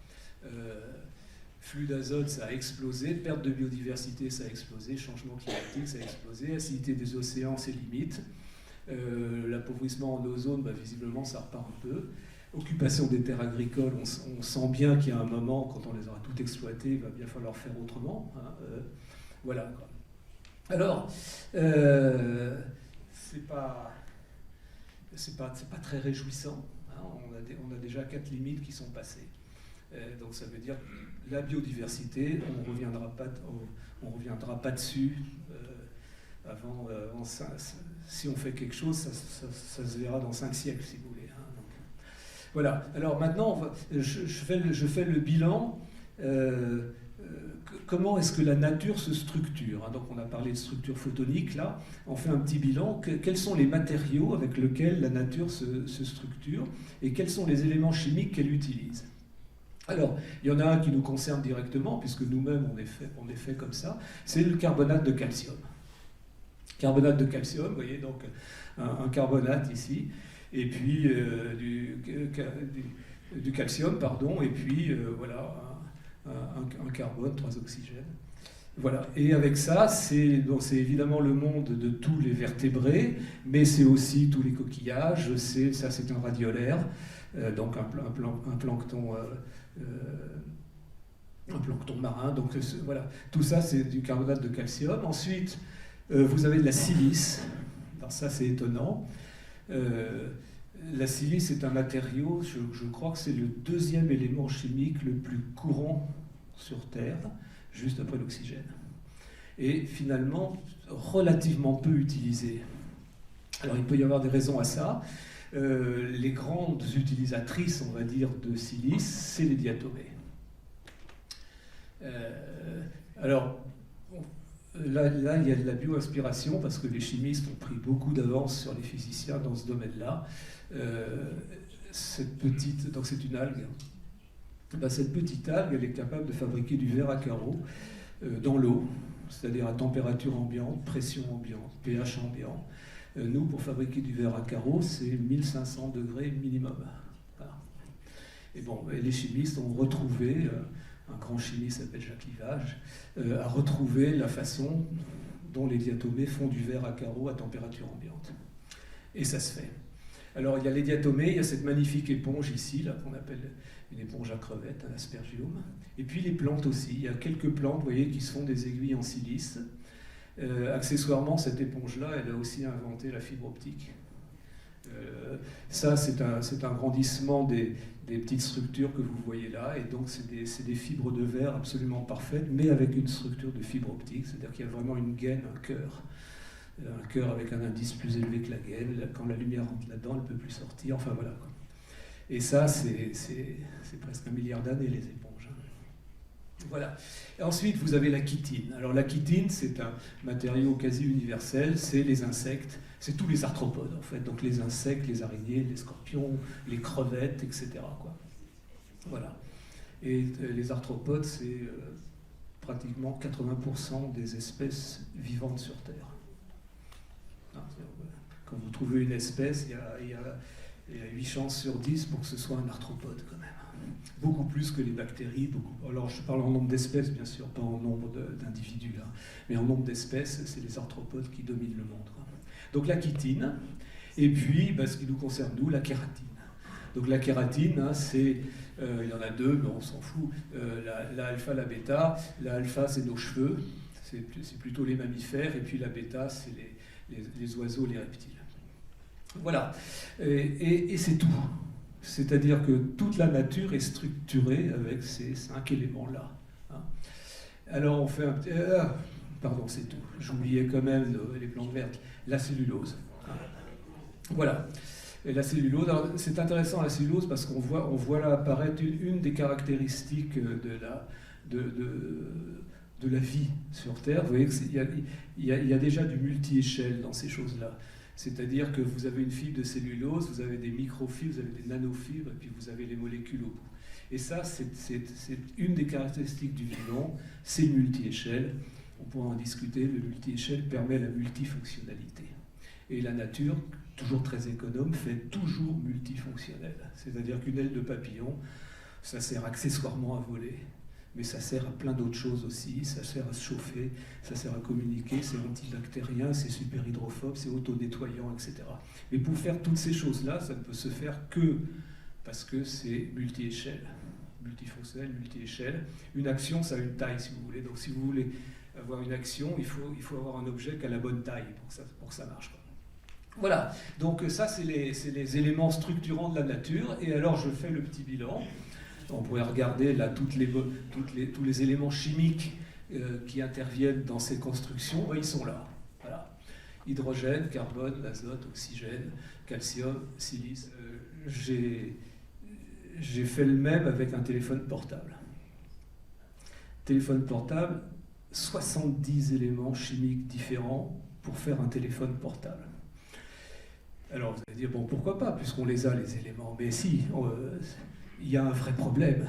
flux d'azote, ça a explosé, perte de biodiversité, ça a explosé, changement climatique, ça a explosé, acidité des océans, c'est limite. L'appauvrissement en ozone, visiblement, ça repart un peu. Occupation des terres agricoles, on sent bien qu'il y a un moment, quand on les aura toutes exploitées, il va bien falloir faire autrement. Voilà. Alors, c'est pas très réjouissant. On a déjà 4 limites qui sont passées. Donc ça veut dire que la biodiversité, on ne reviendra pas dessus avant. Si on fait quelque chose, ça se verra dans 5 siècles, si vous voulez. Donc, voilà. Alors maintenant, je fais le bilan. Comment est-ce que la nature se structure? Donc on a parlé de structure photonique, là. On fait un petit bilan. Quels sont les matériaux avec lesquels la nature se structure et quels sont les éléments chimiques qu'elle utilise? Alors, il y en a un qui nous concerne directement, puisque nous-mêmes on est fait comme ça, c'est le carbonate de calcium. Carbonate de calcium, vous voyez, donc un carbonate ici, et puis du calcium, pardon, et puis voilà, un carbone, 3 oxygènes. Voilà, et avec ça, c'est évidemment le monde de tous les vertébrés, mais c'est aussi tous les coquillages, ça c'est un radiolaire, donc un plancton marin, donc voilà, tout ça c'est du carbonate de calcium. Ensuite, vous avez de la silice, alors ça c'est étonnant. La silice est un matériau, je crois que c'est le 2e élément chimique le plus courant sur Terre, juste après l'oxygène. Et finalement, relativement peu utilisé. Alors il peut y avoir des raisons à ça. Les grandes utilisatrices, on va dire, de silice, c'est les diatomées. Alors, là, il y a de la bioinspiration, parce que les chimistes ont pris beaucoup d'avance sur les physiciens dans ce domaine-là. Donc c'est une algue. Cette petite algue, elle est capable de fabriquer du verre à carreaux dans l'eau, c'est-à-dire à température ambiante, pression ambiante, pH ambiant. Nous, pour fabriquer du verre à carreaux, c'est 1500 degrés minimum. Voilà. Et bon, les chimistes ont retrouvé, un grand chimiste s'appelle Jacques Livage, a retrouvé la façon dont les diatomées font du verre à carreaux à température ambiante. Et ça se fait. Alors, il y a les diatomées, il y a cette magnifique éponge ici, là, qu'on appelle une éponge à crevettes, un aspergium. Et puis les plantes aussi. Il y a quelques plantes, vous voyez, qui se font des aiguilles en silice. Accessoirement, cette éponge-là, elle a aussi inventé la fibre optique. Ça, c'est un grandissement des petites structures que vous voyez là. Et donc, c'est des fibres de verre absolument parfaites, mais avec une structure de fibre optique. C'est-à-dire qu'il y a vraiment une gaine, un cœur. Un cœur avec un indice plus élevé que la gaine. Quand la lumière rentre là-dedans, elle ne peut plus sortir. Enfin, voilà, quoi. Et ça, c'est presque 1 milliard d'années, les éponges. Voilà. Et ensuite, vous avez la chitine. Alors, la chitine, c'est un matériau quasi universel. C'est les insectes. C'est tous les arthropodes, en fait. Donc, les insectes, les araignées, les scorpions, les crevettes, etc., quoi. Voilà. Et les arthropodes, c'est pratiquement 80% des espèces vivantes sur Terre. Quand vous trouvez une espèce, il y a 8 chances sur 10 pour que ce soit un arthropode, quand même. Beaucoup plus que les bactéries. Alors, je parle en nombre d'espèces, bien sûr, pas en nombre d'individus, là. Mais en nombre d'espèces, c'est les arthropodes qui dominent le monde, quoi. Donc, la chitine. Et puis, ce qui nous concerne, nous, la kératine. Donc, la kératine, il y en a 2, mais on s'en fout. La alpha, la bêta. La alpha, c'est nos cheveux. c'est plutôt les mammifères, et puis la bêta, c'est les oiseaux, les reptiles. Voilà, et c'est tout. C'est-à-dire que toute la nature est structurée avec ces 5 éléments-là. Hein. Alors on fait un petit... pardon, c'est tout. J'oubliais quand même les plantes vertes. La cellulose. Hein. Voilà. Et la cellulose, c'est intéressant la cellulose parce qu'on voit là apparaître une des caractéristiques de la vie sur Terre. Vous voyez qu'il y a déjà du multi-échelle dans ces choses-là. C'est-à-dire que vous avez une fibre de cellulose, vous avez des microfibres, vous avez des nanofibres, et puis vous avez les molécules au bout. Et ça, c'est une des caractéristiques du vivant, c'est le multi-échelle. On pourra en discuter, le multi-échelle permet la multifonctionnalité. Et la nature, toujours très économe, fait toujours multifonctionnel. C'est-à-dire qu'une aile de papillon, ça sert accessoirement à voler, mais ça sert à plein d'autres choses aussi. Ça sert à se chauffer, ça sert à communiquer, c'est antibactérien, c'est super hydrophobe, c'est auto-nettoyant, etc. Mais pour faire toutes ces choses-là, ça ne peut se faire que parce que c'est multi-échelle, multifonctionnel, multi-échelle. Une action, ça a une taille, si vous voulez. Donc si vous voulez avoir une action, il faut avoir un objet qui a la bonne taille pour que ça marche, quoi. Voilà, donc ça c'est les éléments structurants de la nature. Et alors je fais le petit bilan. On pourrait regarder là tous les éléments chimiques qui interviennent dans ces constructions. Ben, ils sont là. Voilà. Hydrogène, carbone, azote, oxygène, calcium, silice. J'ai fait le même avec un téléphone portable. Téléphone portable, 70 éléments chimiques différents pour faire un téléphone portable. Alors vous allez dire, bon, pourquoi pas, puisqu'on les a, les éléments. Mais si, il y a un vrai problème.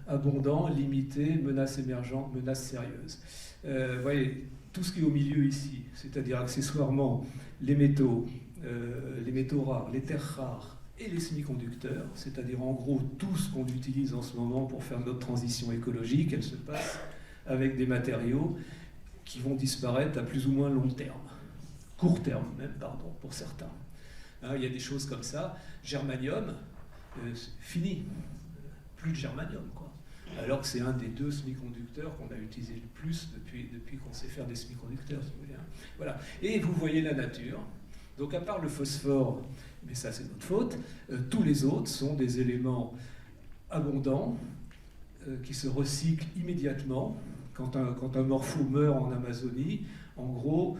Abondant, limité, menace émergente, menace sérieuse. Vous voyez, tout ce qui est au milieu ici, c'est-à-dire accessoirement les métaux rares, les terres rares et les semi-conducteurs, c'est-à-dire en gros tout ce qu'on utilise en ce moment pour faire notre transition écologique, elle se passe avec des matériaux qui vont disparaître à plus ou moins long terme. Court terme même, pardon, pour certains. Hein, il y a des choses comme ça. Germanium, fini. Plus de germanium, quoi. Alors que c'est un des 2 semi-conducteurs qu'on a utilisé le plus depuis qu'on sait faire des semi-conducteurs, si vous voulez. Voilà. Et vous voyez la nature. Donc à part le phosphore, mais ça c'est notre faute, tous les autres sont des éléments abondants qui se recyclent immédiatement. Quand un morpho meurt en Amazonie, en gros,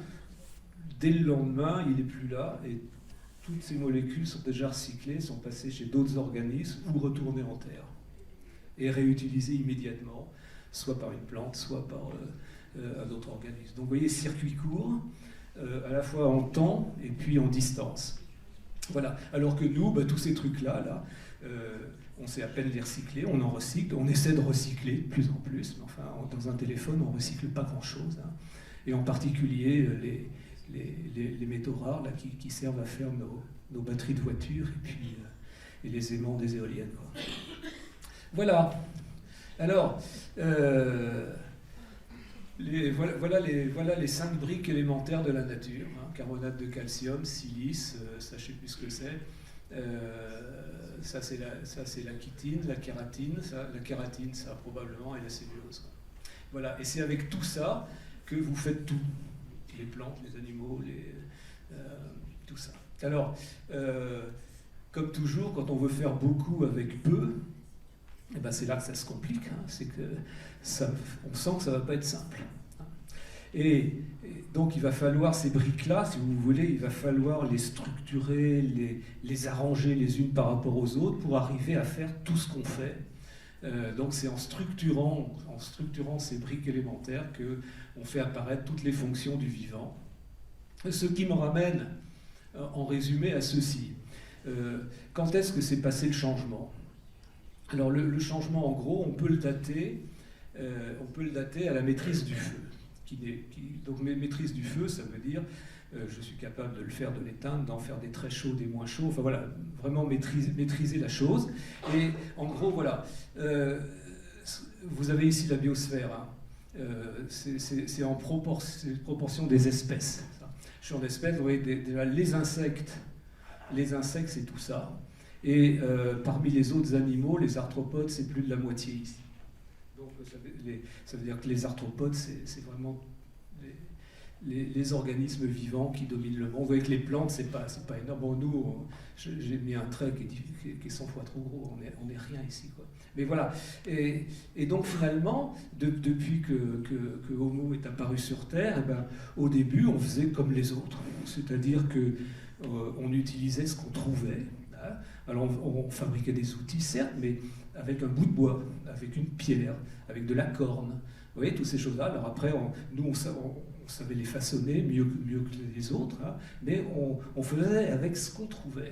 dès le lendemain, il n'est plus là et toutes ces molécules sont déjà recyclées, sont passées chez d'autres organismes ou retournées en terre et réutilisées immédiatement, soit par une plante, soit par un autre organisme. Donc vous voyez, circuit court, à la fois en temps et puis en distance. Voilà. Alors que nous, tous ces trucs-là, on sait à peine les recycler, on en recycle, on essaie de recycler de plus en plus, mais enfin, dans un téléphone, on ne recycle pas grand-chose. Hein. Et en particulier, les métaux rares là, qui servent à faire nos batteries de voitures et les aimants des éoliennes, quoi. Voilà. Alors, voilà les 5 briques élémentaires de la nature. Hein. Carbonate de calcium, silice, ça je ne sais plus ce que c'est. Ça c'est la chitine, la kératine. La kératine, ça probablement est la cellulose, quoi. Voilà. Et c'est avec tout ça que vous faites tout. Les plantes, les animaux, tout ça. Alors, comme toujours, quand on veut faire beaucoup avec peu, eh ben c'est là que ça se complique. Hein. C'est que on sent que ça ne va pas être simple. Et donc, il va falloir ces briques-là, si vous voulez, il va falloir les structurer, les arranger les unes par rapport aux autres pour arriver à faire tout ce qu'on fait. Donc c'est en structurant ces briques élémentaires qu'on fait apparaître toutes les fonctions du vivant. Ce qui me ramène, en résumé, à ceci. Quand est-ce que s'est passé le changement ? Alors le changement, en gros, on peut le dater à la maîtrise du feu. Donc maîtrise du feu, ça veut dire je suis capable de le faire, de l'éteindre, d'en faire des très chauds, des moins chauds, enfin voilà, vraiment maîtriser la chose. Et en gros, voilà, vous avez ici la biosphère, hein. C'est en proportion des espèces. Champ d'espèces, vous voyez déjà les insectes, c'est tout ça. Et parmi les autres animaux, les arthropodes, c'est plus de la moitié ici. Donc ça veut dire que les arthropodes, c'est vraiment les organismes vivants qui dominent le monde. Vous voyez que les plantes, c'est pas énorme. Bon, nous, j'ai mis un trait qui est 100 fois trop gros. On est rien ici, quoi. Mais voilà. Et donc finalement, depuis que Homo est apparu sur Terre, eh ben, au début, on faisait comme les autres. C'est-à-dire que on utilisait ce qu'on trouvait. Hein. Alors on fabriquait des outils, certes, mais avec un bout de bois, avec une pierre, avec de la corne. Vous voyez, toutes ces choses-là. Alors après, nous, on savait les façonner mieux que les autres, hein, mais on faisait avec ce qu'on trouvait.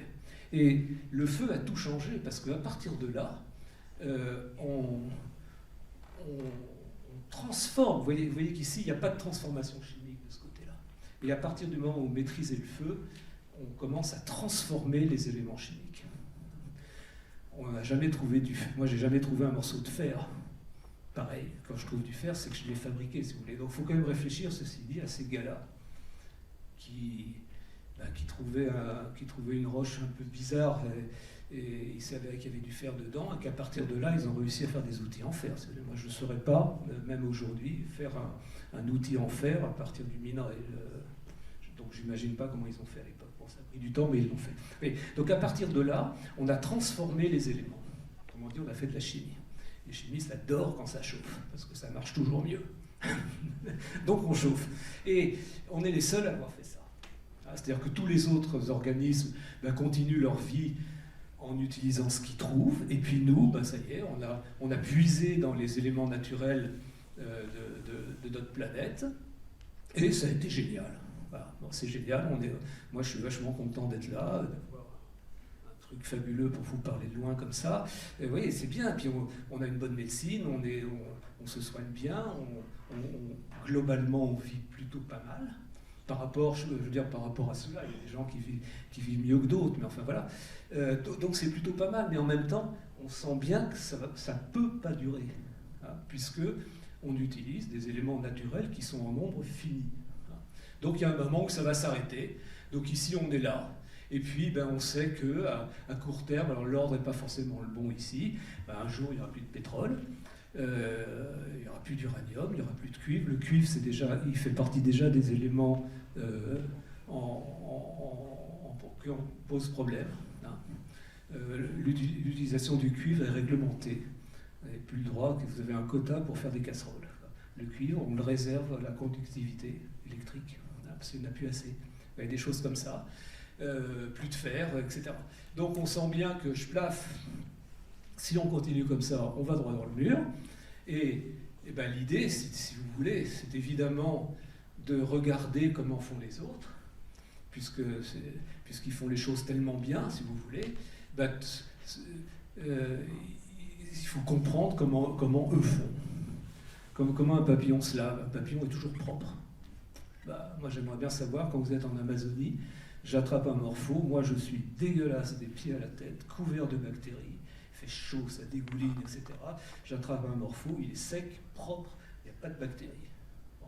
Et le feu a tout changé, parce qu'à partir de là, on transforme. Vous voyez qu'ici, il n'y a pas de transformation chimique de ce côté-là. Et à partir du moment où on maîtrisait le feu, on commence à transformer les éléments chimiques. On n'a jamais trouvé Moi, j'ai jamais trouvé un morceau de fer. Pareil, quand je trouve du fer, c'est que je l'ai fabriqué, si vous voulez. Donc il faut quand même réfléchir, ceci dit, à ces gars-là qui trouvaient une roche un peu bizarre et ils savaient qu'il y avait du fer dedans et qu'à partir de là, ils ont réussi à faire des outils en fer. Moi, je ne saurais pas, même aujourd'hui, faire un outil en fer à partir du minerai. Donc j'imagine pas comment ils ont fait à l'époque. Bon, ça a pris du temps, mais ils l'ont fait. Mais, donc à partir de là, on a transformé les éléments. Autrement dit, on a fait de la chimie. Les chimistes adorent quand ça chauffe, parce que ça marche toujours mieux. Donc on chauffe. Et on est les seuls à avoir fait ça. C'est-à-dire que tous les autres organismes continuent leur vie en utilisant ce qu'ils trouvent, et puis nous, ça y est, on a puisé dans les éléments naturels de notre planète, et ça a été génial. Voilà. Bon, c'est génial, moi je suis vachement content d'être là, truc fabuleux pour vous parler de loin comme ça. Et vous voyez, c'est bien. Puis on a une bonne médecine, on se soigne bien, globalement on vit plutôt pas mal. Par rapport à cela, il y a des gens qui vivent mieux que d'autres, mais enfin voilà. Donc c'est plutôt pas mal, mais en même temps, on sent bien que ça peut pas durer, hein, puisque on utilise des éléments naturels qui sont en nombre fini. Hein. Donc il y a un moment où ça va s'arrêter. Donc ici on est là. Et puis, on sait qu'à court terme, alors l'ordre n'est pas forcément le bon ici, un jour, il n'y aura plus de pétrole, il n'y aura plus d'uranium, il n'y aura plus de cuivre. Le cuivre, il fait partie déjà des éléments qui posent problème. Hein. L'utilisation du cuivre est réglementée. Vous n'avez plus le droit, vous avez un quota pour faire des casseroles. Le cuivre, on le réserve à la conductivité électrique, hein, parce qu'il n'y en a plus assez. Il y a des choses comme ça. Plus de fer, etc. Donc on sent bien que je plaffe. Si on continue comme ça, on va droit dans le mur. Et l'idée, si vous voulez, c'est évidemment de regarder comment font les autres, puisqu'ils font les choses tellement bien, si vous voulez. Il faut comprendre comment eux font. Comment un papillon se lave. Un papillon est toujours propre. Moi, j'aimerais bien savoir, quand vous êtes en Amazonie, j'attrape un morpho, moi je suis dégueulasse des pieds à la tête, couvert de bactéries, il fait chaud, ça dégouline, etc. J'attrape un morpho, il est sec, propre, il n'y a pas de bactéries. Bon.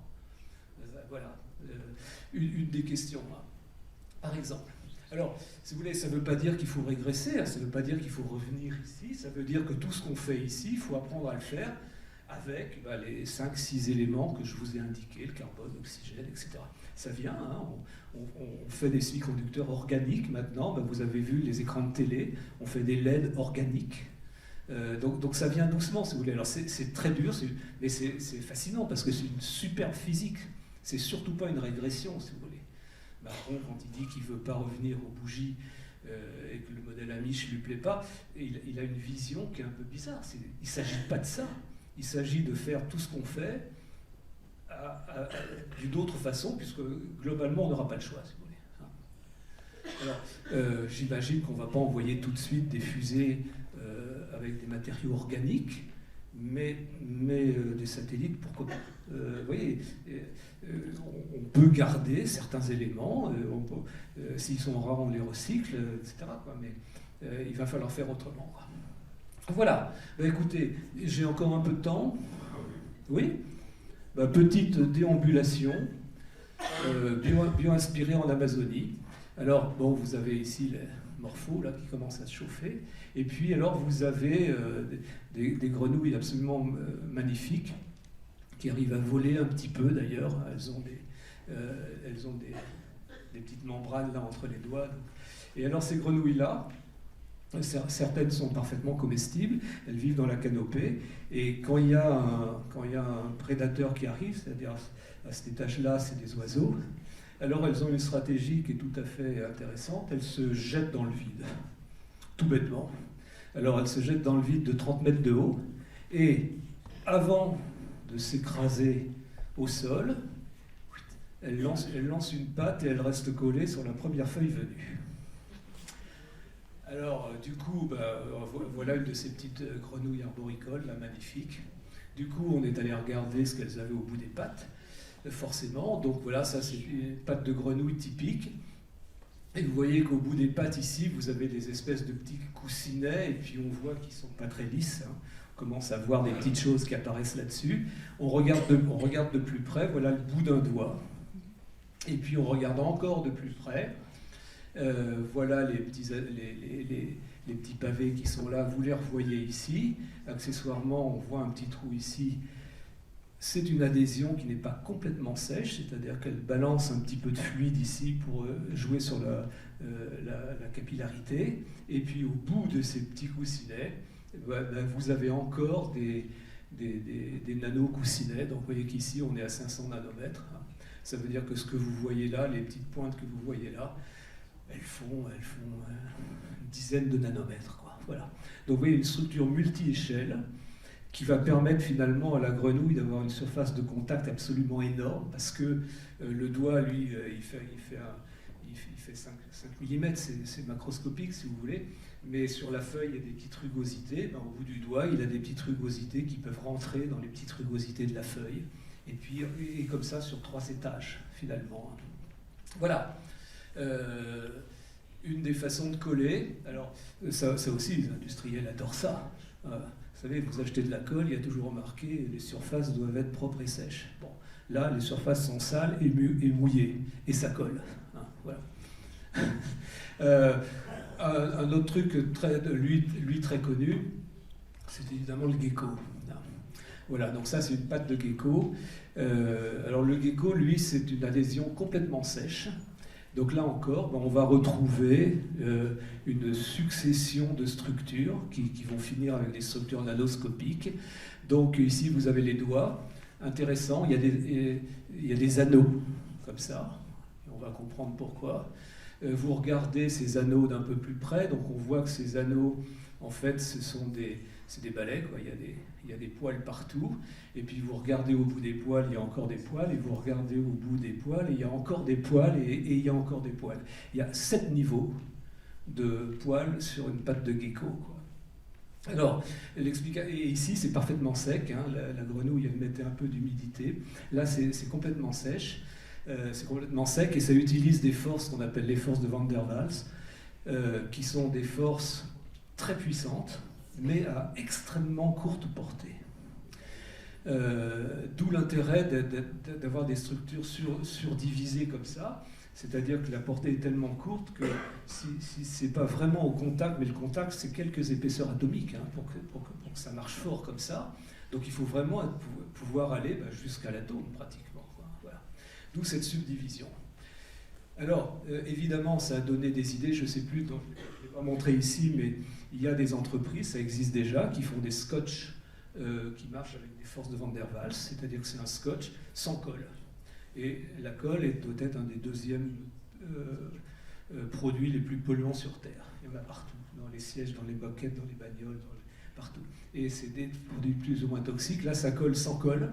Voilà, une des questions, là. Par exemple. Alors, si vous voulez, ça ne veut pas dire qu'il faut régresser, hein, ça ne veut pas dire qu'il faut revenir ici, ça veut dire que tout ce qu'on fait ici, il faut apprendre à le faire avec les 5-6 éléments que je vous ai indiqués, le carbone, l'oxygène, etc. Ça vient, hein, on fait des semi-conducteurs organiques maintenant, vous avez vu les écrans de télé, on fait des LED organiques. Donc ça vient doucement, si vous voulez. Alors c'est très dur, mais c'est fascinant, parce que c'est une superbe physique. C'est surtout pas une régression, si vous voulez. Macron, quand il dit qu'il ne veut pas revenir aux bougies et que le modèle Amish ne lui plaît pas, il a une vision qui est un peu bizarre. Il ne s'agit pas de ça. Il s'agit de faire tout ce qu'on fait d'une autre façon, puisque globalement, on n'aura pas le choix, si vous voulez. Alors, j'imagine qu'on ne va pas envoyer tout de suite des fusées avec des matériaux organiques, mais des satellites, pourquoi pas. Vous voyez, on peut garder certains éléments, s'ils sont rares, on les recycle, etc. Mais il va falloir faire autrement. Voilà. Écoutez, j'ai encore un peu de temps. Oui ? Petite déambulation, bio-inspirée en Amazonie. Alors, vous avez ici morpho là, qui commencent à se chauffer. Et puis alors vous avez des grenouilles absolument magnifiques qui arrivent à voler un petit peu d'ailleurs. Elles ont des petites membranes là entre les doigts. Et alors ces grenouilles-là, certaines sont parfaitement comestibles, elles vivent dans la canopée, et quand il y a un prédateur qui arrive, c'est-à-dire à cet étage-là, c'est des oiseaux, alors elles ont une stratégie qui est tout à fait intéressante, elles se jettent dans le vide, tout bêtement. Alors elles se jettent dans le vide de 30 mètres de haut, et avant de s'écraser au sol, elles lancent une patte et elles restent collées sur la première feuille venue. Alors, du coup, voilà une de ces petites grenouilles arboricoles, là, magnifiques. Du coup, on est allé regarder ce qu'elles avaient au bout des pattes, forcément. Donc voilà, ça c'est une patte de grenouille typique. Et vous voyez qu'au bout des pattes ici, vous avez des espèces de petits coussinets, et puis on voit qu'ils ne sont pas très lisses. Hein. On commence à voir des petites choses qui apparaissent là-dessus. On regarde de plus près, voilà le bout d'un doigt. Et puis on regarde encore de plus près. Voilà les petits pavés qui sont là, vous les revoyez ici. Accessoirement, on voit un petit trou ici. C'est une adhésion qui n'est pas complètement sèche, c'est-à-dire qu'elle balance un petit peu de fluide ici pour jouer sur la capillarité. Et puis au bout de ces petits coussinets, vous avez encore des nano-coussinets. Donc vous voyez qu'ici, on est à 500 nanomètres. Ça veut dire que ce que vous voyez là, les petites pointes que vous voyez là, elles font une dizaine de nanomètres, quoi. Voilà. Donc vous voyez une structure multi-échelle qui va permettre finalement à la grenouille d'avoir une surface de contact absolument énorme, parce que le doigt, lui, il fait 5 mm, c'est macroscopique si vous voulez, mais sur la feuille, il y a des petites rugosités. Au bout du doigt, il a des petites rugosités qui peuvent rentrer dans les petites rugosités de la feuille, et comme ça sur 3 étages finalement. Voilà. Une des façons de coller, alors ça aussi les industriels adorent ça. Vous savez, vous achetez de la colle, il y a toujours marqué les surfaces doivent être propres et sèches. Bon, là les surfaces sont sales et mouillées, et ça colle. Hein, voilà. Un autre truc lui très connu, c'est évidemment le gecko. Voilà, donc ça c'est une patte de gecko. Alors le gecko, lui, c'est une adhésion complètement sèche. Donc là encore, on va retrouver une succession de structures qui vont finir avec des structures nanoscopiques. Donc ici, vous avez les doigts. Intéressant, il y a des anneaux, comme ça. Et on va comprendre pourquoi. Vous regardez ces anneaux d'un peu plus près. Donc on voit que ces anneaux, en fait, c'est des balais, quoi. Il y a des poils partout. Et puis vous regardez au bout des poils, il y a encore des poils. Et vous regardez au bout des poils, et il y a encore des poils, et il y a encore des poils. Il y a 7 niveaux de poils sur une patte de gecko, quoi. Alors, et ici c'est parfaitement sec, hein. La grenouille elle mettait un peu d'humidité. Là c'est complètement sèche, c'est complètement sec, et ça utilise des forces qu'on appelle les forces de Van der Waals, qui sont des forces très puissantes, mais à extrêmement courte portée. D'où l'intérêt d'avoir des structures surdivisées comme ça, c'est-à-dire que la portée est tellement courte que si c'est pas vraiment au contact, mais le contact c'est quelques épaisseurs atomiques, hein, pour que ça marche fort comme ça. Donc il faut vraiment pouvoir aller jusqu'à l'atome pratiquement, quoi. Voilà. D'où cette subdivision. Alors évidemment ça a donné des idées, je ne sais plus, donc, je ne vais pas montrer ici, mais il y a des entreprises, ça existe déjà, qui font des scotch qui marchent avec des forces de Van der Waals, c'est-à-dire que c'est un scotch sans colle. Et la colle est peut-être un des deuxièmes produits les plus polluants sur Terre. Il y en a partout, dans les sièges, dans les moquettes, dans les bagnoles, partout. Et c'est des produits plus ou moins toxiques. Là, ça colle sans colle.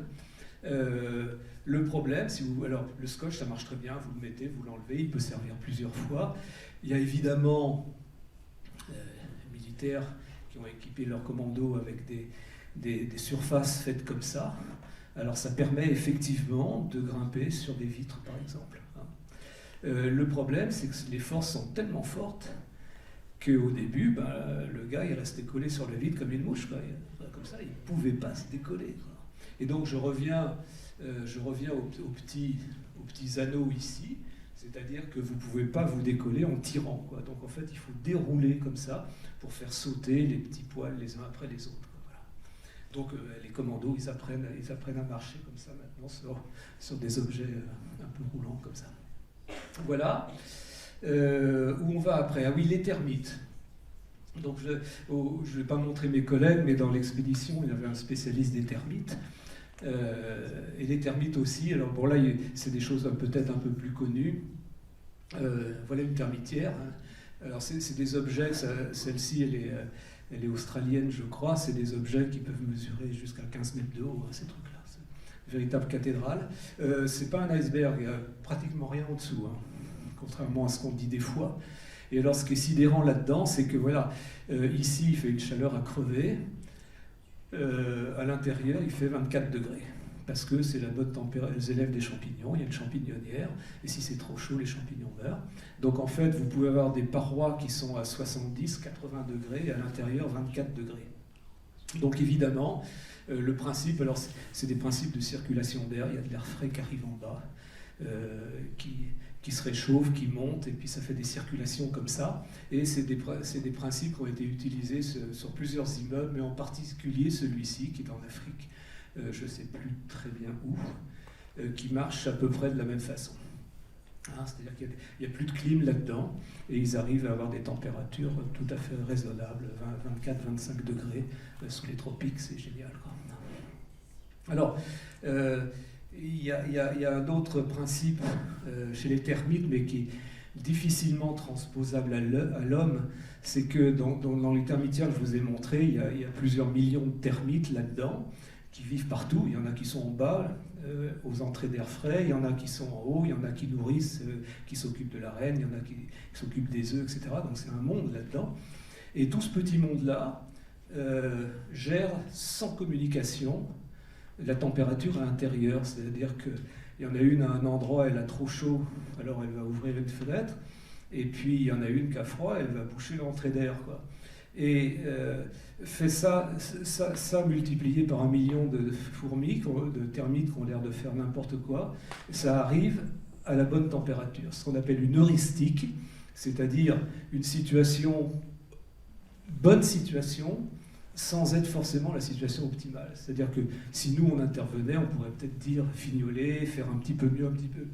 Le problème, alors le scotch, ça marche très bien, vous le mettez, vous l'enlevez, il peut servir plusieurs fois. Il y a évidemment les militaires qui ont équipé leurs commandos avec des surfaces faites comme ça. Alors ça permet effectivement de grimper sur des vitres, par exemple. Le problème, c'est que les forces sont tellement fortes qu'au début, le gars, il restait collé sur la vitre comme une mouche, quoi. Comme ça, il ne pouvait pas se décoller, quoi. Et donc je reviens aux petits anneaux ici. C'est-à-dire que vous ne pouvez pas vous décoller en tirant, quoi. Donc en fait, il faut dérouler comme ça pour faire sauter les petits poils les uns après les autres, quoi. Voilà. Donc les commandos, ils apprennent à marcher comme ça maintenant sur des objets un peu roulants comme ça. Voilà. Où on va après? Ah oui, les termites. Donc je ne vais pas montrer mes collègues, mais dans l'expédition, il y avait un spécialiste des termites. Et les termites aussi. Alors bon, là, c'est des choses peut-être un peu plus connues. Voilà une termitière. Alors c'est des objets, celle-ci, elle est australienne, je crois. C'est des objets qui peuvent mesurer jusqu'à 15 mètres de haut, ces trucs-là. C'est une véritable cathédrale. C'est pas un iceberg, il n'y a pratiquement rien en dessous, hein, contrairement à ce qu'on dit des fois. Et alors, ce qui est sidérant là-dedans, c'est que voilà, ici, il fait une chaleur à crever. À l'intérieur, il fait 24 degrés. Parce que c'est la bonne température. Elles élèvent des champignons, il y a une champignonnière. Et si c'est trop chaud, les champignons meurent. Donc, en fait, vous pouvez avoir des parois qui sont à 70, 80 degrés, et à l'intérieur, 24 degrés. Donc, évidemment, le principe, alors, c'est des principes de circulation d'air. Il y a de l'air frais qui arrive en bas, qui se réchauffe, qui monte, et puis ça fait des circulations comme ça. Et c'est des principes qui ont été utilisés sur plusieurs immeubles, mais en particulier celui-ci, qui est en Afrique, je ne sais plus très bien où, qui marche à peu près de la même façon. Hein, c'est-à-dire qu'il n'y a plus de clim là-dedans, et ils arrivent à avoir des températures tout à fait raisonnables, 24-25 degrés sous les tropiques, c'est génial, quoi. Alors, il y a un autre principe chez les termites, mais qui est difficilement transposable à l'homme, c'est que dans les termitières que je vous ai montré, il y a plusieurs millions de termites là-dedans, qui vivent partout. Il y en a qui sont en bas, aux entrées d'air frais, il y en a qui sont en haut, il y en a qui nourrissent, qui s'occupent de la reine, il y en a qui s'occupent des œufs, etc. Donc c'est un monde là-dedans. Et tout ce petit monde-là gère sans communication la température à l'intérieur, c'est-à-dire qu'il y en a une à un endroit, elle a trop chaud, alors elle va ouvrir une fenêtre, et puis il y en a une qui a froid, elle va boucher l'entrée d'air, quoi. Et fait ça multiplié par 1 million de fourmis, de termites qui ont l'air de faire n'importe quoi, ça arrive à la bonne température, ce qu'on appelle une heuristique, c'est-à-dire une situation, bonne situation, sans être forcément la situation optimale. C'est-à-dire que si nous, on intervenait, on pourrait peut-être dire, fignoler, faire un petit peu mieux, un petit peu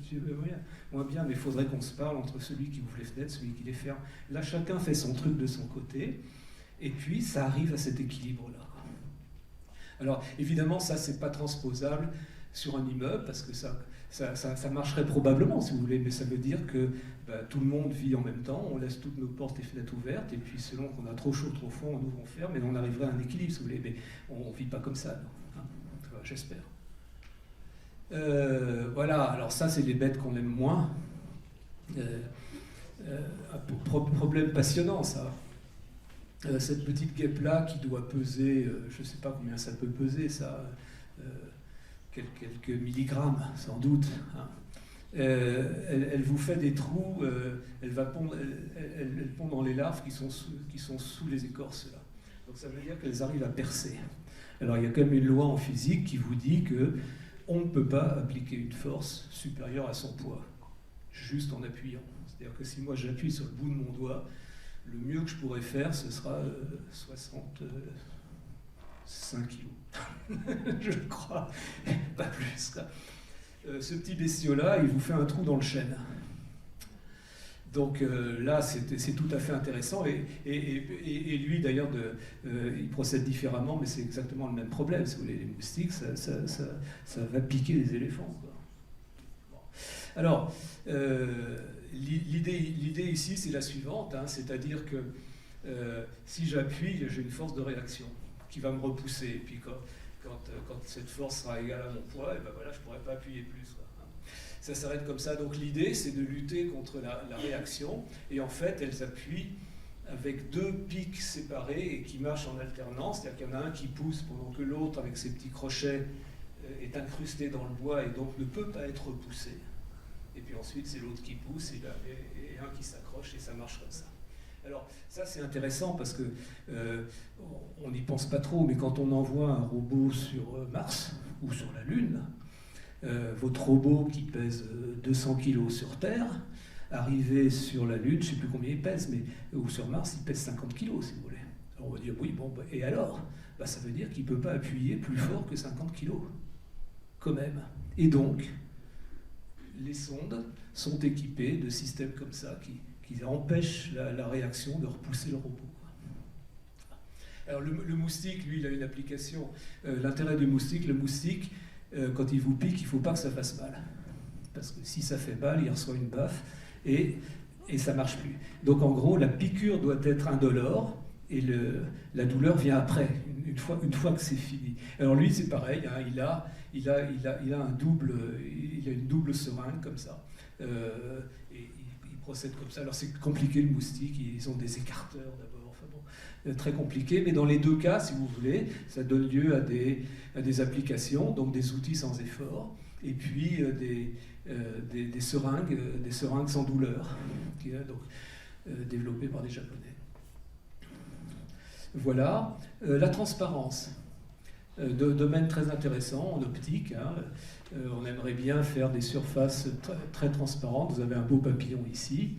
moins bien, mais il faudrait qu'on se parle entre celui qui ouvre les fenêtres, celui qui les ferme. Là, chacun fait son truc de son côté, et puis ça arrive à cet équilibre-là. Alors, évidemment, ça, c'est pas transposable sur un immeuble, parce que ça marcherait probablement, si vous voulez, mais ça veut dire que tout le monde vit en même temps, on laisse toutes nos portes et fenêtres ouvertes, et puis selon qu'on a trop chaud, trop froid, on ouvre, on ferme, et on arriverait à un équilibre, si vous voulez, mais on ne vit pas comme ça, hein, j'espère. Voilà, alors ça, c'est les bêtes qu'on aime moins. Problème passionnant, ça. Cette petite guêpe-là qui doit peser, je ne sais pas combien ça peut peser, ça, quelques milligrammes, sans doute, hein. Elle vous fait des trous, elle pond dans les larves qui sont sous les écorces, là. Donc ça veut dire qu'elles arrivent à percer. Alors il y a quand même une loi en physique qui vous dit qu'on ne peut pas appliquer une force supérieure à son poids, juste en appuyant. C'est-à-dire que si moi j'appuie sur le bout de mon doigt, le mieux que je pourrais faire, ce sera 65 kilos. Je crois, pas plus, quoi. Ce petit bestiau-là, il vous fait un trou dans le chêne. Donc là, c'est tout à fait intéressant. Et lui, d'ailleurs, il procède différemment, mais c'est exactement le même problème. Si vous voulez, les moustiques, ça va piquer les éléphants, quoi. Bon. Alors, l'idée ici, c'est la suivante, hein, c'est-à-dire que si j'appuie, j'ai une force de réaction qui va me repousser. Et puis quand cette force sera égale à mon poids, et ben voilà, je ne pourrai pas appuyer plus, quoi. Ça s'arrête comme ça. Donc l'idée, c'est de lutter contre la réaction. Et en fait, elles appuient avec 2 pics séparés et qui marchent en alternance. C'est-à-dire qu'il y en a un qui pousse pendant que l'autre, avec ses petits crochets, est incrusté dans le bois et donc ne peut pas être repoussé. Et puis ensuite, c'est l'autre qui pousse et un qui s'accroche et ça marche comme ça. Alors ça, c'est intéressant parce que on n'y pense pas trop, mais quand on envoie un robot sur Mars ou sur la Lune, votre robot qui pèse 200 kg sur Terre, arrivé sur la Lune, je ne sais plus combien il pèse, ou sur Mars, il pèse 50 kg, si vous voulez. Alors on va dire, oui, bon, et alors ça veut dire qu'il ne peut pas appuyer plus fort que 50 kg, quand même. Et donc, les sondes sont équipées de systèmes comme ça qui empêchent la réaction de repousser le robot. Alors le moustique, lui, il a une application. L'intérêt du moustique, quand il vous pique, il ne faut pas que ça fasse mal. Parce que si ça fait mal, il reçoit une baffe et ça ne marche plus. Donc en gros, la piqûre doit être indolore et la douleur vient après, une fois que c'est fini. Alors lui, c'est pareil, hein, il a une double seringue comme ça. Et il procède comme ça. Alors c'est compliqué le moustique, ils ont des écarteurs d'abord, enfin bon, très compliqué, mais dans les deux cas, si vous voulez, ça donne lieu à des applications, donc des outils sans effort, et puis des seringues sans douleur, développées par des Japonais. Voilà, la transparence, domaine très intéressant en optique. Hein. On aimerait bien faire des surfaces très transparentes. Vous avez un beau papillon ici.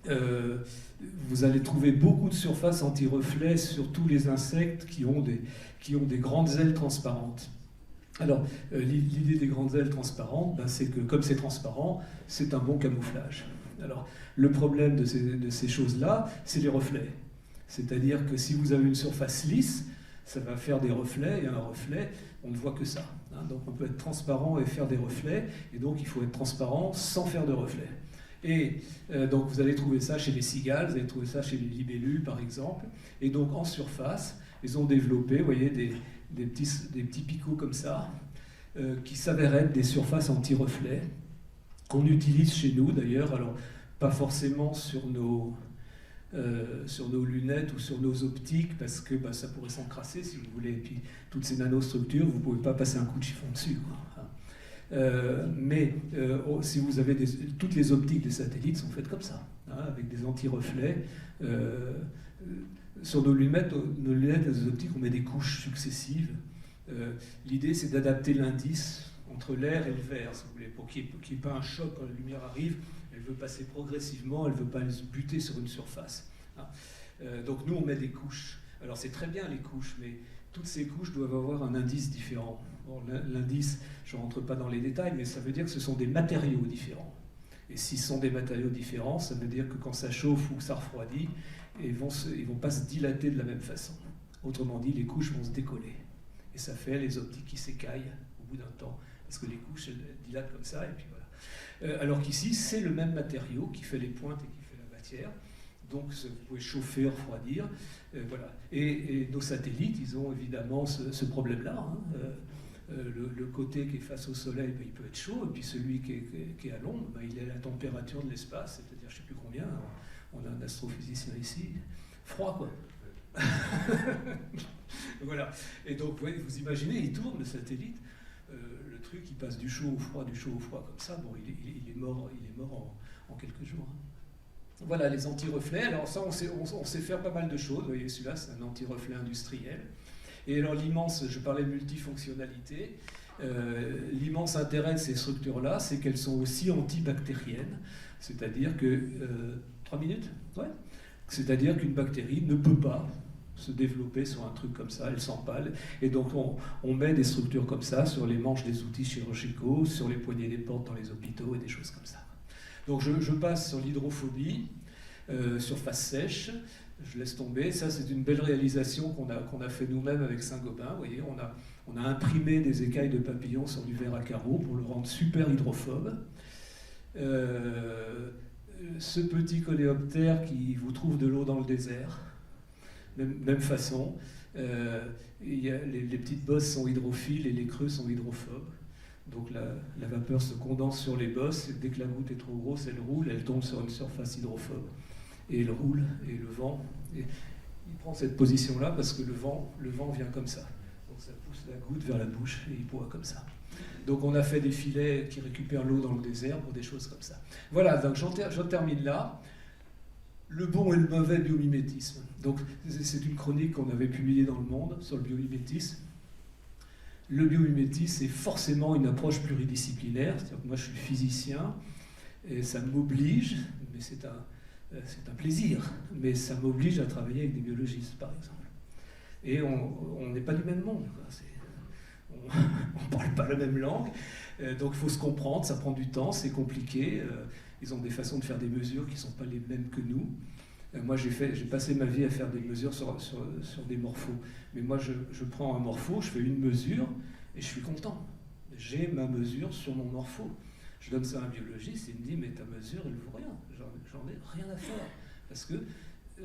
Vous allez trouver beaucoup de surfaces anti-reflets sur tous les insectes qui ont des grandes ailes transparentes. Alors, l'idée des grandes ailes transparentes, c'est que comme c'est transparent, c'est un bon camouflage. Alors, le problème de ces choses-là, c'est les reflets. C'est-à-dire que si vous avez une surface lisse, ça va faire des reflets, et un reflet, on ne voit que ça. Hein. Donc on peut être transparent et faire des reflets, et donc il faut être transparent sans faire de reflets. Et donc vous allez trouver ça chez les cigales, vous allez trouver ça chez les libellules par exemple, et donc en surface, ils ont développé, vous voyez, des petits picots comme ça, qui s'avèrent être des surfaces anti-reflets, qu'on utilise chez nous d'ailleurs, alors pas forcément sur nos lunettes ou sur nos optiques, parce que ça pourrait s'encrasser si vous voulez, et puis toutes ces nanostructures, vous ne pouvez pas passer un coup de chiffon dessus, quoi. Mais si vous avez toutes les optiques des satellites sont faites comme ça, hein, avec des anti-reflets. Sur nos lunettes et nos optiques, on met des couches successives. L'idée, c'est d'adapter l'indice entre l'air et le verre, si vous voulez, pour qu'il n'y ait pas un choc quand la lumière arrive. Elle veut passer progressivement, elle ne veut pas se buter sur une surface. Donc nous, on met des couches. Alors c'est très bien les couches, mais toutes ces couches doivent avoir un indice différent. Bon, l'indice, je ne rentre pas dans les détails, mais ça veut dire que ce sont des matériaux différents. Et s'ils sont des matériaux différents, ça veut dire que quand ça chauffe ou que ça refroidit, ils ne vont pas se dilater de la même façon. Autrement dit, les couches vont se décoller. Et ça fait les optiques qui s'écaillent au bout d'un temps, parce que les couches, elles dilatent comme ça, et puis voilà. Alors qu'ici, c'est le même matériau qui fait les pointes et qui fait la matière. Donc vous pouvez chauffer, refroidir. Voilà. Et nos satellites, ils ont évidemment ce problème-là. Hein. Le côté qui est face au soleil, il peut être chaud, et puis celui qui est à l'ombre, il est à la température de l'espace, c'est-à-dire je ne sais plus combien. On a un astrophysicien ici. Froid, quoi. Voilà. Et donc, vous imaginez, il tourne le satellite. Le truc, il passe du chaud au froid, comme ça. Bon, il est mort en quelques jours. Voilà, les anti-reflets. Alors ça, on sait faire pas mal de choses. Vous voyez, celui-là, c'est un anti-reflet industriel. Et alors je parlais de multifonctionnalité. L'immense intérêt de ces structures-là, c'est qu'elles sont aussi antibactériennes. C'est-à-dire que... 3 minutes ? Ouais. C'est-à-dire qu'une bactérie ne peut pas se développer sur un truc comme ça, elle s'empale. Et donc on met des structures comme ça sur les manches des outils chirurgicaux, sur les poignées des portes dans les hôpitaux et des choses comme ça. Donc je passe sur l'hydrophobie, surface sèche, je laisse tomber. Ça, c'est une belle réalisation qu'on a fait nous-mêmes avec Saint-Gobain. Vous voyez, on a imprimé des écailles de papillons sur du verre à carreaux pour le rendre super hydrophobe. Ce petit coléoptère qui vous trouve de l'eau dans le désert, même façon. Les petites bosses sont hydrophiles et les creux sont hydrophobes. Donc la vapeur se condense sur les bosses, et dès que la goutte est trop grosse, elle roule, elle tombe sur une surface hydrophobe. Et elle roule, et le vent, il prend cette position-là parce que le vent vient comme ça. Donc ça pousse la goutte vers la bouche et il boit comme ça. Donc on a fait des filets qui récupèrent l'eau dans le désert pour des choses comme ça. Voilà, donc j'en termine là. Le bon et le mauvais biomimétisme. Donc c'est une chronique qu'on avait publiée dans Le Monde sur le biomimétisme. Le biomimétisme, c'est forcément une approche pluridisciplinaire. C'est-à-dire que moi, je suis physicien, et ça m'oblige, mais c'est un plaisir, mais ça m'oblige à travailler avec des biologistes, par exemple. Et on n'est pas du même monde, quoi. On ne parle pas la même langue, donc il faut se comprendre, ça prend du temps, c'est compliqué. Ils ont des façons de faire des mesures qui ne sont pas les mêmes que nous. Moi, j'ai passé ma vie à faire des mesures sur des morphos. Mais moi, je prends un morpho, je fais une mesure, et je suis content. J'ai ma mesure sur mon morpho. Je donne ça à un biologiste, il me dit, mais ta mesure, elle ne vaut rien. J'en ai rien à faire. Parce que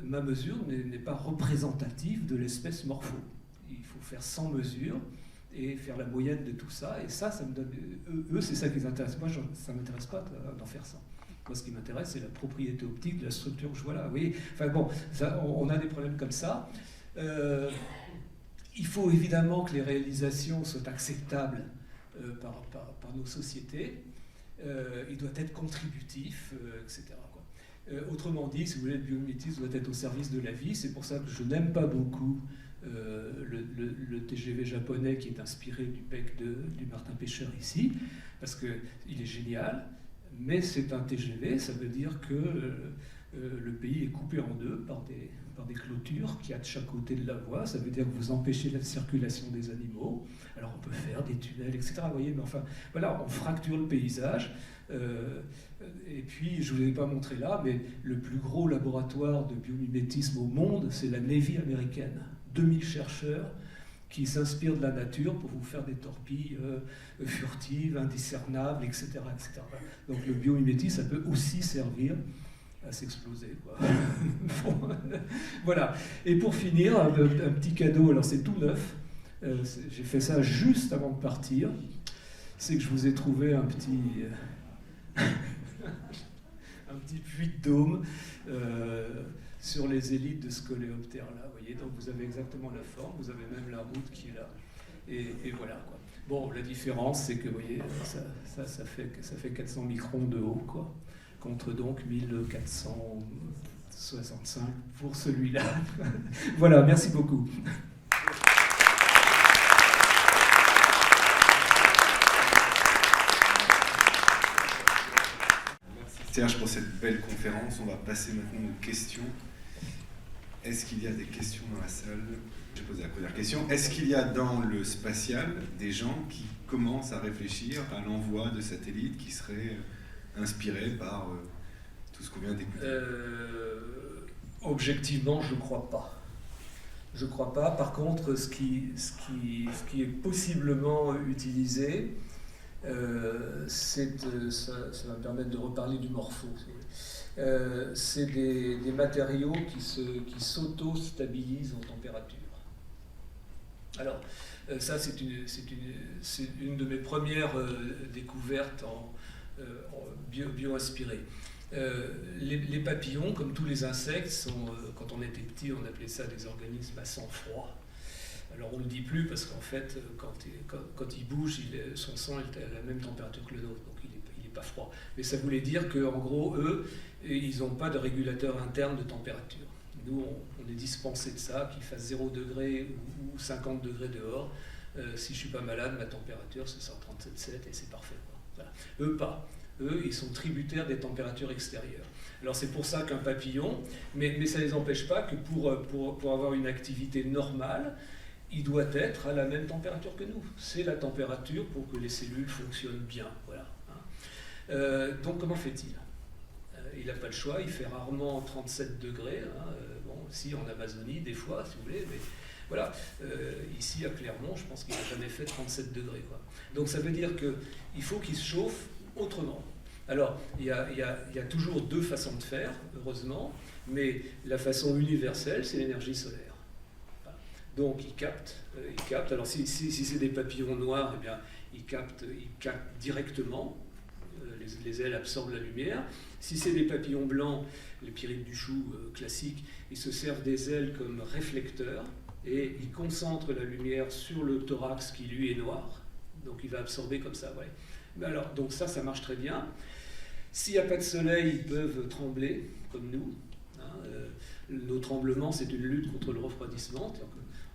ma mesure n'est pas représentative de l'espèce morpho. Il faut faire 100 mesures et faire la moyenne de tout ça. Et ça me donne... Eux, c'est ça qui les intéresse. Moi, ça ne m'intéresse pas d'en faire ça. Moi, ce qui m'intéresse, c'est la propriété optique de la structure que je vois là. Vous voyez, enfin bon, on a des problèmes comme ça. Il faut évidemment que les réalisations soient acceptables par nos sociétés. Il doit être contributif, etc. Autrement dit, si vous voulez, le biomimétisme doit être au service de la vie. C'est pour ça que je n'aime pas beaucoup le TGV japonais qui est inspiré du bec du martin pêcheur ici, parce qu'il est génial. Mais c'est un TGV, ça veut dire que le pays est coupé en deux par des clôtures qu'il y a de chaque côté de la voie. Ça veut dire que vous empêchez la circulation des animaux. Alors on peut faire des tunnels, etc. Vous voyez, mais enfin, voilà, on fracture le paysage. Et puis, je ne vous l'ai pas montré là, mais le plus gros laboratoire de biomimétisme au monde, c'est la Navy américaine. 2000 chercheurs qui s'inspirent de la nature pour vous faire des torpilles furtives, indiscernables, etc., etc. Donc le biomimétisme, ça peut aussi servir à s'exploser, quoi. Bon, voilà. Et pour finir, un petit cadeau, alors c'est tout neuf. J'ai fait ça juste avant de partir. C'est que je vous ai trouvé un petit puits de dôme sur les élites de ce coléoptère là, vous voyez, donc vous avez exactement la forme, vous avez même la route qui est là, et voilà, quoi. Bon, la différence, c'est que, vous voyez, ça fait 400 microns de haut, quoi, contre donc 1465 pour celui-là. Voilà, merci beaucoup. Serge, pour cette belle conférence. On va passer maintenant aux questions. Est-ce qu'il y a des questions dans la salle? Je vais poser la première question. Est-ce qu'il y a dans le spatial des gens qui commencent à réfléchir à l'envoi de satellites qui seraient inspirés par tout ce qu'on vient d'écouter? Objectivement, je ne crois pas. Je ne crois pas. Par contre, ce qui est possiblement utilisé, ça va me permettre de reparler du morpho. C'est des matériaux qui s'auto-stabilisent en température. Alors, ça, c'est une de mes premières découvertes en bio-inspirées. Les papillons, comme tous les insectes, quand on était petit, on appelait ça des organismes à sang froid. Alors on ne le dit plus parce qu'en fait, quand il bouge, son sang est à la même température que le nôtre, donc il n'est pas froid. Mais ça voulait dire qu'en gros, eux, ils n'ont pas de régulateur interne de température. Nous, on est dispensé de ça, qu'il fasse 0 degré ou 50 degrés dehors. Si je ne suis pas malade, ma température, c'est 137,7 et c'est parfait, quoi. Voilà. Eux, pas. Eux, ils sont tributaires des températures extérieures. Alors c'est pour ça qu'un papillon, mais ça ne les empêche pas que pour avoir une activité normale, il doit être à la même température que nous. C'est la température pour que les cellules fonctionnent bien. Voilà. Donc comment fait-il? Il n'a pas le choix, il fait rarement 37 degrés. Bon, si en Amazonie, des fois, si vous voulez, mais voilà. Ici à Clermont, je pense qu'il n'a jamais fait 37 degrés, quoi. Donc ça veut dire qu'il faut qu'il se chauffe autrement. Alors, il y a toujours deux façons de faire, heureusement, mais la façon universelle, c'est l'énergie solaire. Donc il capte. Alors si c'est des papillons noirs, eh bien, il capte directement. Les ailes absorbent la lumière. Si c'est des papillons blancs, les pyrites du chou classiques, ils se servent des ailes comme réflecteurs et ils concentrent la lumière sur le thorax qui lui est noir. Donc il va absorber comme ça. Ouais. Alors, donc ça marche très bien. S'il n'y a pas de soleil, ils peuvent trembler comme nous. nos tremblements, c'est une lutte contre le refroidissement.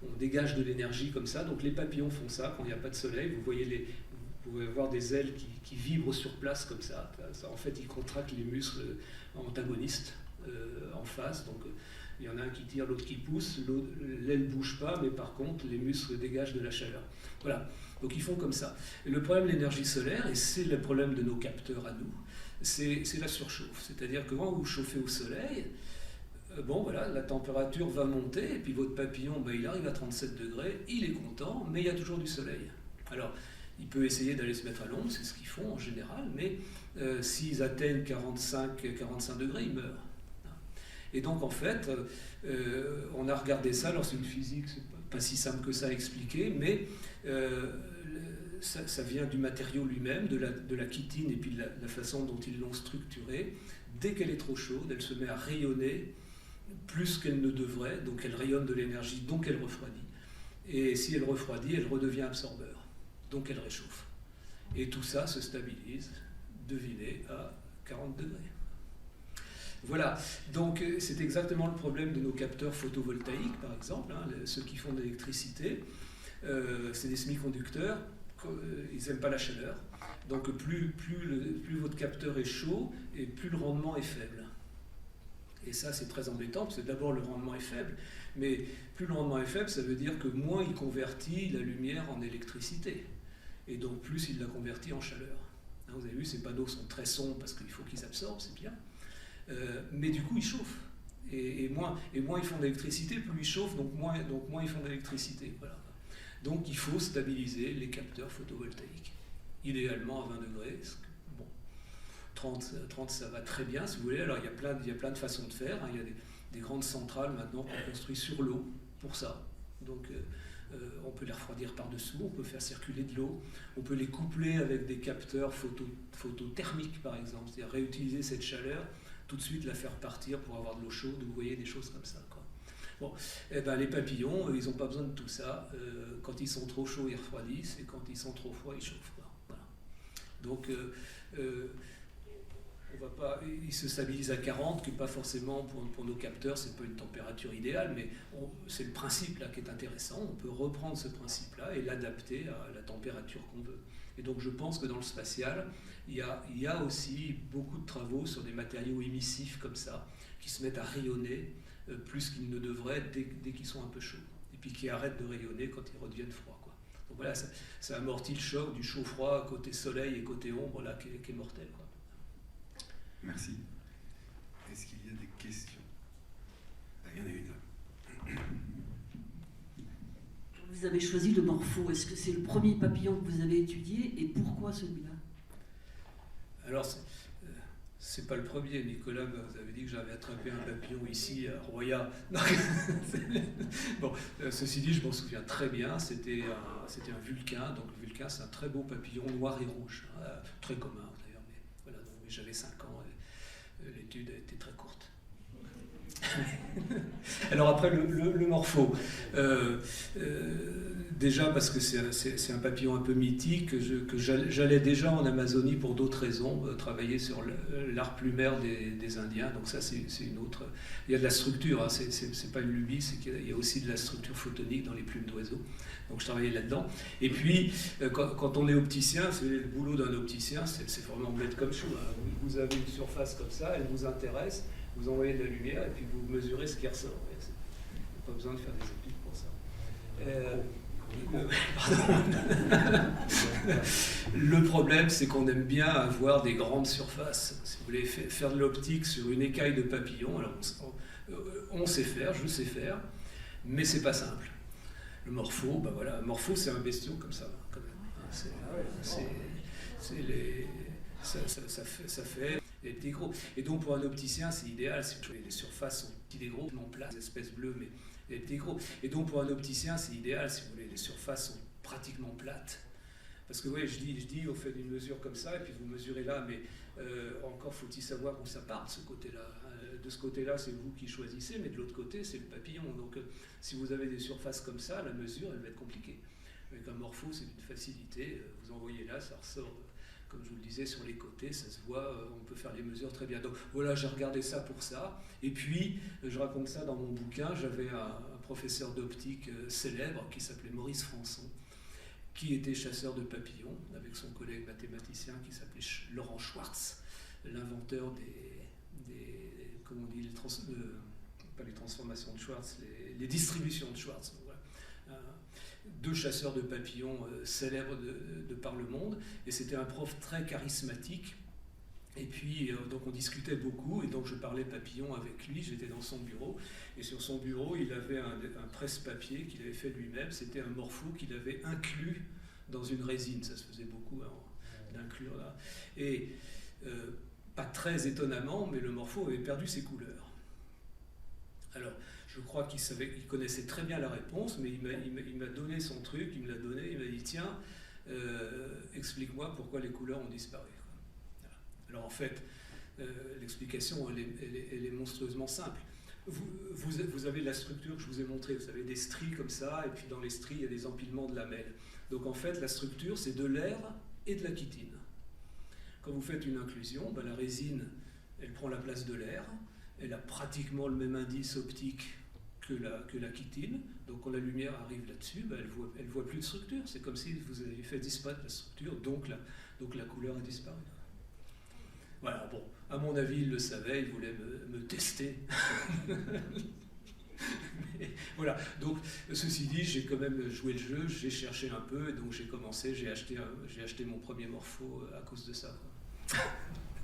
On dégage de l'énergie comme ça. Donc les papillons font ça quand il n'y a pas de soleil. Vous pouvez avoir des ailes qui vibrent sur place comme ça. En fait, ils contractent les muscles antagonistes en face. Donc il y en a un qui tire, l'autre qui pousse. L'aile ne bouge pas, mais par contre, les muscles dégagent de la chaleur. Voilà. Donc ils font comme ça. Et le problème de l'énergie solaire, et c'est le problème de nos capteurs à nous, c'est la surchauffe. C'est-à-dire que quand vous chauffez au soleil, bon voilà, la température va monter, et puis votre papillon, il arrive à 37 degrés, il est content, mais il y a toujours du soleil. Alors, il peut essayer d'aller se mettre à l'ombre, c'est ce qu'ils font en général, mais s'ils atteignent 45 degrés, ils meurent. Et donc en fait, on a regardé ça, alors c'est une physique, c'est pas si simple que ça à expliquer, mais ça vient du matériau lui-même, de la chitine et puis de la façon dont ils l'ont structurée. Dès qu'elle est trop chaude, elle se met à rayonner plus qu'elle ne devrait, donc elle rayonne de l'énergie, donc elle refroidit. Et si elle refroidit, elle redevient absorbeur, donc elle réchauffe. Et tout ça se stabilise, devinez, à 40 degrés. Voilà, donc c'est exactement le problème de nos capteurs photovoltaïques, par exemple, ceux qui font de l'électricité. C'est des semi-conducteurs, ils n'aiment pas la chaleur. Donc plus votre capteur est chaud, et plus le rendement est faible. Et ça, c'est très embêtant, parce que d'abord, le rendement est faible. Mais plus le rendement est faible, ça veut dire que moins il convertit la lumière en électricité. Et donc plus il la convertit en chaleur. Vous avez vu, ces panneaux sont très sombres parce qu'il faut qu'ils absorbent, c'est bien. Mais du coup, ils chauffent. Et moins ils font d'électricité, plus ils chauffent, donc moins ils font d'électricité. Voilà. Donc il faut stabiliser les capteurs photovoltaïques. Idéalement à 20 degrés. Bon, 30 ça va très bien, si vous voulez. Alors il y a plein de façons de faire. Il y a des grandes centrales maintenant qu'on construit sur l'eau pour ça. Donc on peut les refroidir par-dessous, on peut faire circuler de l'eau, on peut les coupler avec des capteurs photothermiques par exemple, c'est-à-dire réutiliser cette chaleur, tout de suite la faire partir pour avoir de l'eau chaude, vous voyez des choses comme ça, quoi. Bon, les papillons, ils n'ont pas besoin de tout ça. Quand ils sont trop chauds, ils refroidissent, et quand ils sont trop froids, ils chauffent, quoi. Voilà. Donc ils se stabilisent à 40, qui n'est pas forcément pour nos capteurs, c'est pas une température idéale, mais c'est le principe là qui est intéressant. On peut reprendre ce principe-là et l'adapter à la température qu'on veut. Et donc je pense que dans le spatial, il y a aussi beaucoup de travaux sur des matériaux émissifs comme ça, qui se mettent à rayonner plus qu'ils ne devraient dès qu'ils sont un peu chauds, et puis qui arrêtent de rayonner quand ils redeviennent froids, quoi. Donc voilà, ça amortit le choc du chaud-froid côté soleil et côté ombre là, qui est mortel, quoi. Merci. Est-ce qu'il y a des questions? Il y en a une. Vous avez choisi le morpho. Est-ce que c'est le premier papillon que vous avez étudié et pourquoi celui-là? Alors, c'est pas le premier. Nicolas, vous avez dit que j'avais attrapé un papillon ici à Roya. Bon, ceci dit, je m'en souviens très bien. C'était un vulcain. Donc le vulcain, c'est un très beau papillon noir et rouge, très commun d'ailleurs. Mais voilà, donc j'avais 5 ans. L'étude a été très courte. Alors après, le morpho. Déjà parce que c'est un papillon un peu mythique, que j'allais déjà en Amazonie pour d'autres raisons, travailler sur l'art plumaire des Indiens. Donc ça, c'est une autre... Il y a de la structure, hein, c'est pas une lubie, c'est qu'il y a aussi de la structure photonique dans les plumes d'oiseaux. Donc je travaillais là-dedans. Et puis, quand on est opticien, c'est le boulot d'un opticien, c'est vraiment bête comme chou. Hein. Vous avez une surface comme ça, elle vous intéresse, vous envoyez de la lumière et puis vous mesurez ce qui ressort. Il n'y a pas besoin de faire des études pour ça. Le problème, c'est qu'on aime bien avoir des grandes surfaces. Si vous voulez faire de l'optique sur une écaille de papillon, alors on sait faire, je sais faire, mais c'est pas simple. Le morpho, voilà, morpho c'est un bestiau comme ça, quand même. Ça fait des petits gros. Et donc pour un opticien, c'est idéal. Si les surfaces sont petites et gros, non plates, des espèces bleues, mais des petits gros. Et donc pour un opticien, c'est idéal. Si vous voulez, les surfaces sont pratiquement plates. Parce que ouais, je dis, on fait une mesure comme ça, et puis vous mesurez là, mais encore faut-il savoir où ça part de ce côté-là. De ce côté-là, c'est vous qui choisissez, mais de l'autre côté, c'est le papillon. Donc si vous avez des surfaces comme ça, la mesure, elle va être compliquée. Avec un morpho, c'est une facilité. Vous envoyez là, ça ressort comme je vous le disais, sur les côtés, ça se voit, on peut faire les mesures très bien. Donc voilà, j'ai regardé ça pour ça. Et puis, je raconte ça dans mon bouquin, j'avais un professeur d'optique célèbre qui s'appelait Maurice Françon, qui était chasseur de papillons, avec son collègue mathématicien qui s'appelait Laurent Schwartz, l'inventeur comment on dit, pas les transformations de Schwartz, les distributions de Schwartz. Voilà. Deux chasseurs de papillons célèbres de par le monde, et c'était un prof très charismatique. Et puis, donc on discutait beaucoup, et donc je parlais papillon avec lui, j'étais dans son bureau, et sur son bureau, il avait un presse-papier qu'il avait fait lui-même, c'était un morpho qu'il avait inclus dans une résine, ça se faisait beaucoup d'inclure là. Et pas très étonnamment, mais le morpho avait perdu ses couleurs. Alors, je crois qu'il connaissait très bien la réponse, mais il m'a donné son truc, il me l'a donné, il m'a dit, tiens, explique-moi pourquoi les couleurs ont disparu. Alors en fait, l'explication, elle est monstrueusement simple. Vous avez la structure que je vous ai montrée, vous avez des stries comme ça, et puis dans les stries, il y a des empilements de lamelles. Donc en fait, la structure, c'est de l'air et de la chitine. Quand vous faites une inclusion, ben, la résine, elle prend la place de l'air, elle a pratiquement le même indice optique que la chitine, donc quand la lumière arrive là-dessus, ben, elle voit plus de structure. C'est comme si vous aviez fait disparaître la structure, donc la couleur a disparu. Voilà, bon, à mon avis, il le savait, il voulait me tester. Mais, voilà, donc ceci dit, j'ai quand même joué le jeu, j'ai cherché un peu, et donc j'ai acheté mon premier morpho à cause de ça.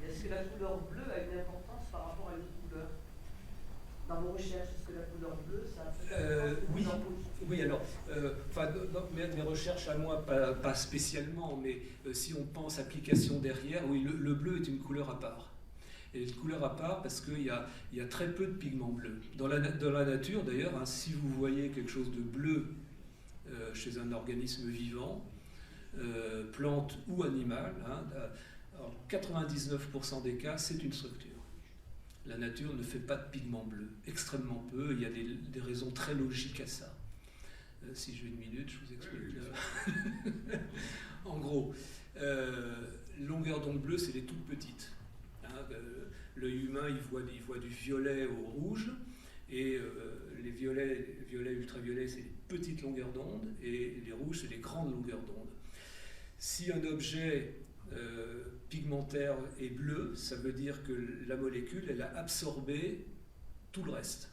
Est-ce que la couleur bleue a une importance par rapport à une autre couleur? Dans vos recherches, est-ce que la couleur bleue, ça a oui, alors, dans mes recherches à moi, pas spécialement, mais si on pense application derrière, oui, le bleu est une couleur à part. Et une couleur à part parce qu'il y a très peu de pigments bleus. Dans la nature, d'ailleurs, hein, si vous voyez quelque chose de bleu chez un organisme vivant, plante ou animal, hein, en 99% des cas, c'est une structure. La nature ne fait pas de pigments bleus, extrêmement peu, il y a des raisons très logiques à ça. Si j'ai une minute, je vous explique. En gros, longueur d'onde bleue, c'est les toutes petites. Hein, l'œil humain, il voit du violet au rouge, et les violets ultraviolets, c'est les petites longueurs d'onde, et les rouges, c'est les grandes longueurs d'onde. Si un objet pigmentaire est bleu, ça veut dire que la molécule, elle a absorbé tout le reste.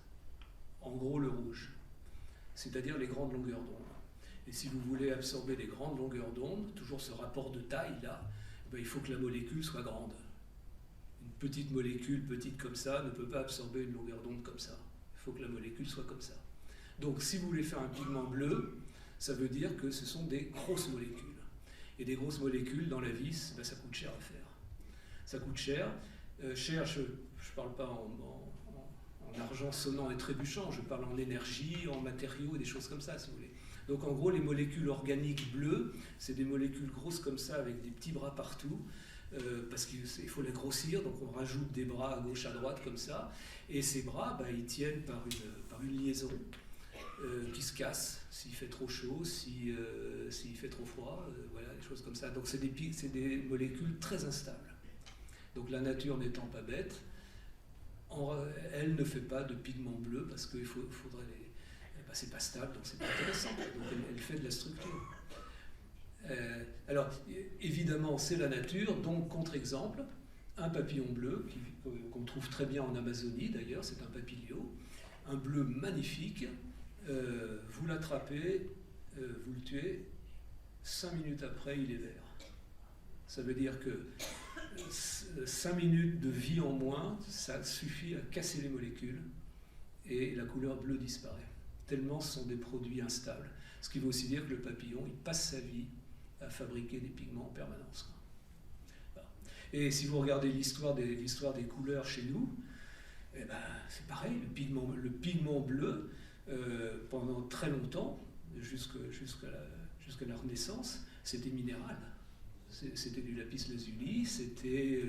En gros, le rouge. C'est-à-dire les grandes longueurs d'onde. Et si vous voulez absorber les grandes longueurs d'onde, toujours ce rapport de taille là, ben, il faut que la molécule soit grande. Une petite molécule, petite comme ça, ne peut pas absorber une longueur d'onde comme ça. Il faut que la molécule soit comme ça. Donc si vous voulez faire un pigment bleu, ça veut dire que ce sont des grosses molécules. Et des grosses molécules dans la vis, ben, ça coûte cher à faire. Ça coûte cher. Cher, je ne parle pas en argent sonnant et trébuchant, je parle en énergie, en matériaux et des choses comme ça, si vous voulez. Donc en gros, les molécules organiques bleues, c'est des molécules grosses comme ça, avec des petits bras partout, parce qu'il faut les grossir, donc on rajoute des bras à gauche, à droite, comme ça. Et ces bras, ben, ils tiennent par une liaison qui se casse s'il fait trop chaud, s'il fait trop froid, voilà, des choses comme ça. Donc c'est des molécules très instables. Donc la nature n'étant pas bête, elle ne fait pas de pigments bleus parce qu'il faudrait les... Ben, c'est pas stable, donc c'est pas intéressant. Donc elle fait de la structure. Alors évidemment c'est la nature, donc contre-exemple, un papillon bleu qu'on trouve très bien en Amazonie d'ailleurs, c'est un papilio, un bleu magnifique. Vous l'attrapez, vous le tuez, 5 minutes après, il est vert. Ça veut dire que 5 minutes de vie en moins, ça suffit à casser les molécules et la couleur bleue disparaît. Tellement ce sont des produits instables. Ce qui veut aussi dire que le papillon, il passe sa vie à fabriquer des pigments en permanence. Voilà. Et si vous regardez l'histoire des couleurs chez nous, eh ben, c'est pareil, le pigment bleu, pendant très longtemps, jusqu'à la Renaissance, c'était minéral. C'était du lapis lazuli, c'était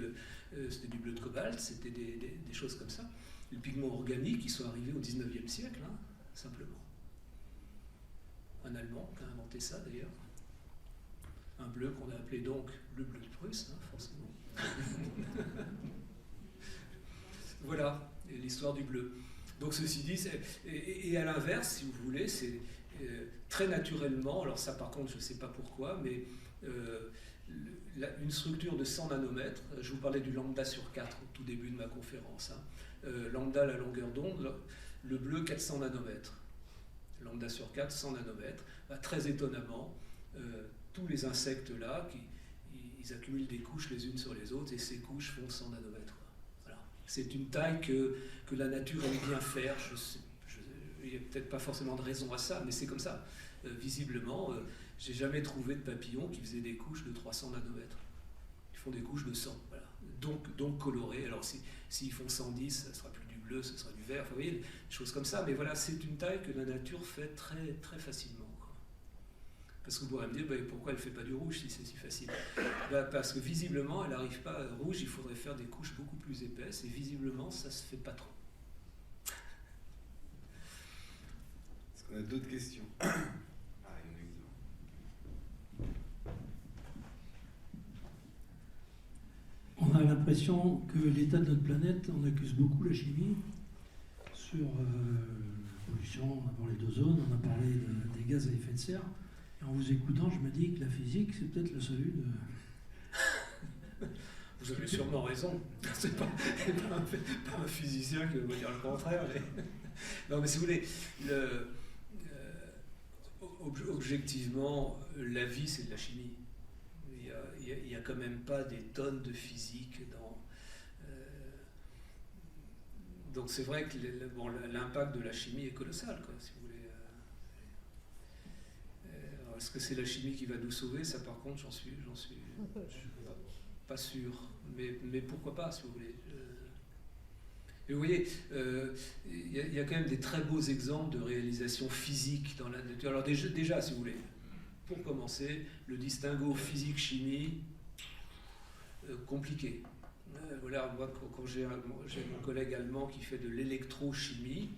du bleu de cobalt, c'était des choses comme ça. Les pigments organiques, ils sont arrivés au 19e siècle, hein, simplement. Un Allemand qui a inventé ça, d'ailleurs. un bleu qu'on a appelé donc le bleu de Prusse, hein, forcément. Voilà l'histoire du bleu. Donc ceci dit, et à l'inverse, si vous voulez, c'est très naturellement, alors ça par contre je ne sais pas pourquoi, mais une structure de 100 nanomètres, je vous parlais du lambda sur 4 au tout début de ma conférence, hein. Lambda la longueur d'onde, le bleu 400 nanomètres, lambda sur 4, 100 nanomètres, bah, très étonnamment, tous les insectes là, ils accumulent des couches les unes sur les autres et ces couches font 100 nanomètres. Voilà. C'est une taille que la nature aime bien faire, il n'y a peut-être pas forcément de raison à ça, mais c'est comme ça. Visiblement, j'ai jamais trouvé de papillons qui faisaient des couches de 300 nanomètres. Ils font des couches de 100, voilà. Donc colorées. Alors s'ils font 110, ça sera plus du bleu, ça sera du vert, vous voyez, des choses comme ça. Mais voilà, c'est une taille que la nature fait très, très facilement, quoi. Parce que vous pourrez me dire, pourquoi elle ne fait pas du rouge si c'est si facile? Parce que visiblement, elle n'arrive pas rouge, il faudrait faire des couches beaucoup plus épaisses, et visiblement, ça ne se fait pas trop. Est-ce qu'on a d'autres questions? Ah, il y en a eu deux. On a l'impression que l'état de notre planète, on accuse beaucoup la chimie sur la pollution, on a parlé d'ozone, on a parlé des gaz à effet de serre. Et en vous écoutant, je me dis que la physique, c'est peut-être le salut de... Vous avez sûrement raison. C'est pas un physicien qui va vous dire le contraire. Mais... Non, mais si vous voulez, objectivement, la vie, c'est de la chimie. Il n'y a quand même pas des tonnes de physique dans... Donc c'est vrai que l'impact de la chimie est colossal, quoi, si vous voulez. Est-ce que c'est la chimie qui va nous sauver? Ça, par contre, j'en suis pas sûr. Mais pourquoi pas, si vous voulez. Et vous voyez, il y a quand même des très beaux exemples de réalisation physique dans la nature. Alors déjà, si vous voulez, pour commencer, le distinguo physique-chimie, compliqué. Voilà, moi, quand j'ai mon collègue allemand qui fait de l'électrochimie,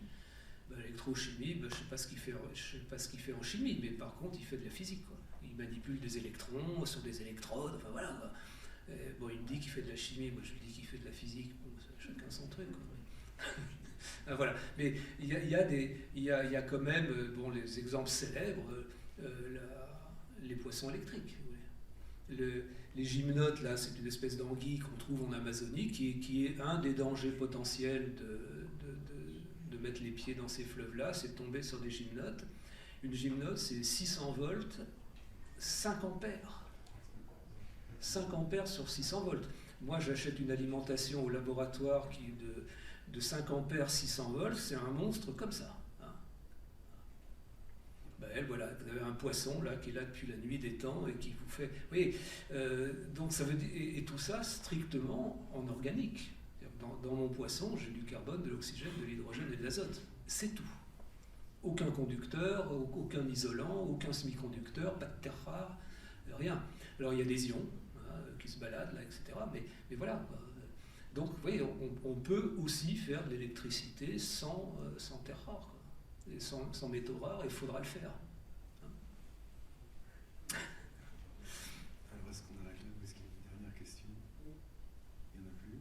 l'électrochimie, je ne sais pas ce qu'il fait en chimie, mais par contre, il fait de la physique, quoi. Il manipule des électrons sur des électrodes, enfin voilà, quoi. Il me dit qu'il fait de la chimie, moi je lui dis qu'il fait de la physique, bon, chacun son truc, quoi. Voilà. Mais il y a quand même les exemples célèbres, les poissons électriques. Les gymnotes, là, c'est une espèce d'anguille qu'on trouve en Amazonie, qui est un des dangers potentiels de mettre les pieds dans ces fleuves-là, c'est de tomber sur des gymnotes. Une gymnote, c'est 600 volts, 5 ampères. 5 ampères sur 600 volts. Moi, j'achète une alimentation au laboratoire qui est de 5 ampères, 600 volts, c'est un monstre comme ça. Hein. Voilà, vous avez un poisson là qui est là depuis la nuit des temps et qui vous fait... Oui, donc ça veut dire... Et tout ça strictement en organique. Dans mon poisson, j'ai du carbone, de l'oxygène, de l'hydrogène et de l'azote. C'est tout. Aucun conducteur, aucun isolant, aucun semi-conducteur, pas de terre rare, rien. Alors il y a des ions qui se baladent, là, etc. Mais voilà. Donc vous voyez, on peut aussi faire de l'électricité sans terre rare, quoi. Et sans métaux rares, il faudra le faire. Alors est-ce qu'on a la clé ou est-ce qu'il y a une dernière question? Il n'y en a plus?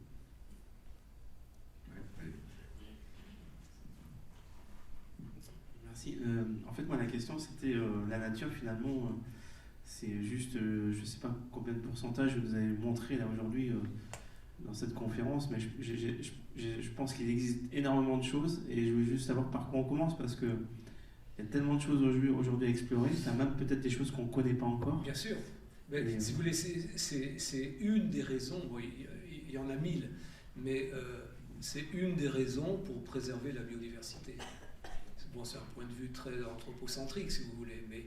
Merci. En fait, moi, la question, c'était la nature, finalement, c'est juste, je ne sais pas combien de pourcentage vous avez montré là aujourd'hui dans cette conférence, mais je pense qu'il existe énormément de choses et je veux juste savoir par quoi on commence parce qu'il y a tellement de choses aujourd'hui à explorer, il y a même peut-être des choses qu'on ne connaît pas encore. Bien sûr. Mais, si vous voulez, c'est une des raisons, bon, il y en a 1000, mais c'est une des raisons pour préserver la biodiversité. Bon, c'est un point de vue très anthropocentrique, si vous voulez, mais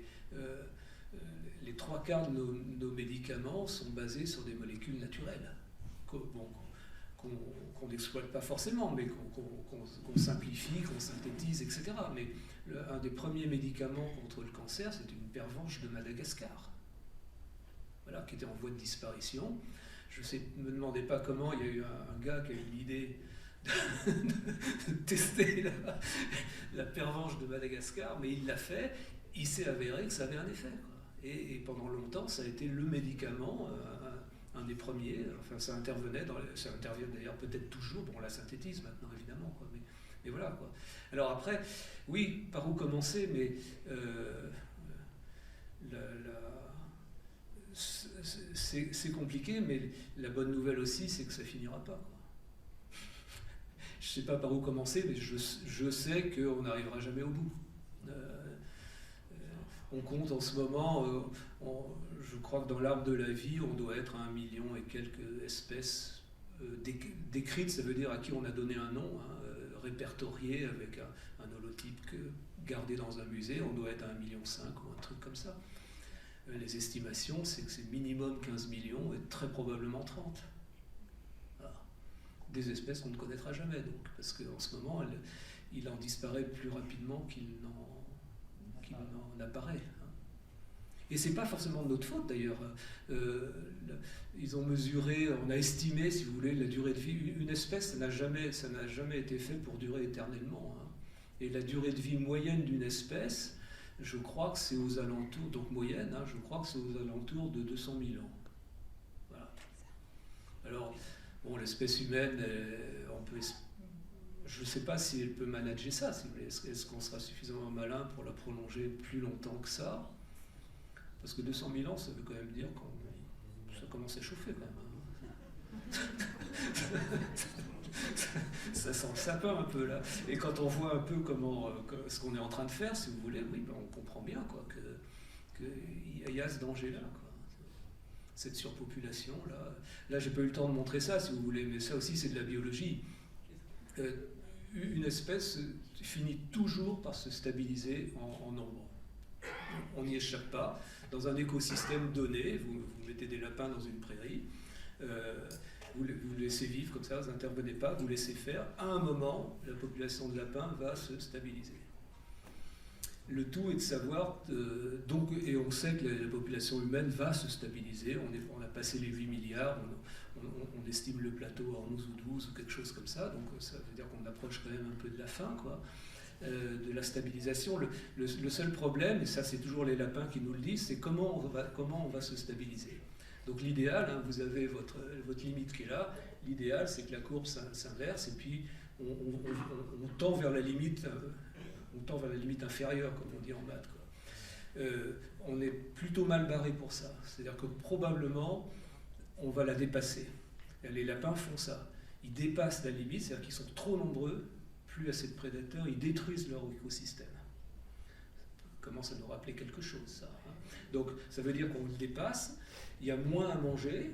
les 3/4 de nos médicaments sont basés sur des molécules naturelles, qu'on n'exploite pas forcément, mais qu'on simplifie, qu'on synthétise, etc. Mais un des premiers médicaments contre le cancer, c'est une pervenche de Madagascar, voilà, qui était en voie de disparition. Ne me demandez pas comment, il y a eu un gars qui a eu l'idée de tester la pervenche de Madagascar, mais il l'a fait, il s'est avéré que ça avait un effet, quoi. Et pendant longtemps, ça a été le médicament, un des premiers. Enfin, ça intervenait, ça intervient d'ailleurs peut-être toujours. Bon, on la synthétise maintenant, évidemment, quoi, mais voilà, quoi. Alors après, oui, par où commencer, mais c'est compliqué, mais la bonne nouvelle aussi, c'est que ça finira pas, quoi. Je sais pas par où commencer, mais je sais qu'on n'arrivera jamais au bout. On compte en ce moment, je crois que dans l'arbre de la vie, on doit être à 1 million et quelques espèces décrites, ça veut dire à qui on a donné un nom, hein, répertorié avec un holotype gardé dans un musée, on doit être à 1,5 million ou un truc comme ça. Les estimations, c'est que c'est minimum 15 millions et très probablement 30. Voilà. Des espèces qu'on ne connaîtra jamais, donc, parce qu'en ce moment, il en disparaît plus rapidement qu'il n'en apparaît. Et c'est pas forcément de notre faute d'ailleurs. Ils ont mesuré, on a estimé, si vous voulez, la durée de vie. Une espèce, ça n'a jamais été fait pour durer éternellement. Hein. Et la durée de vie moyenne d'une espèce, je crois que c'est aux alentours, donc moyenne, hein, je crois que c'est aux alentours de 200 000 ans. Voilà. Alors, bon, l'espèce humaine, je ne sais pas si elle peut manager ça, si vous voulez. Est-ce qu'on sera suffisamment malin pour la prolonger plus longtemps que ça? Parce que 200 000 ans, ça veut quand même dire que ça commence à chauffer quand même. Ça sent le sapin un peu là. Et quand on voit un peu ce qu'on est en train de faire, si vous voulez, oui, ben on comprend bien quoi, qu'il y a ce danger-là. Cette surpopulation là. Là, j'ai pas eu le temps de montrer ça, si vous voulez, mais ça aussi, c'est de la biologie. Une espèce finit toujours par se stabiliser en nombre. On n'y échappe pas. Dans un écosystème donné, vous mettez des lapins dans une prairie, vous laissez vivre comme ça, vous n'intervenez pas, vous laissez faire. À un moment, la population de lapins va se stabiliser. Le tout est de savoir, et on sait que la population humaine va se stabiliser. On a passé les 8 milliards, on estime le plateau à 11 ou 12 ou quelque chose comme ça, donc ça veut dire qu'on approche quand même un peu de la fin, quoi. De la stabilisation. Le seul problème, et ça c'est toujours les lapins qui nous le disent, c'est comment on va se stabiliser. Donc l'idéal, hein, vous avez votre limite qui est là, l'idéal c'est que la courbe s'inverse et puis on tend vers la limite, inférieure, comme on dit en maths, quoi. On est plutôt mal barré pour ça. C'est-à-dire que probablement on va la dépasser. Et les lapins font ça. Ils dépassent la limite, c'est-à-dire qu'ils sont trop nombreux, plus assez de prédateurs, ils détruisent leur écosystème. Ça commence à nous rappeler quelque chose, ça. Hein. Donc, ça veut dire qu'on le dépasse, il y a moins à manger,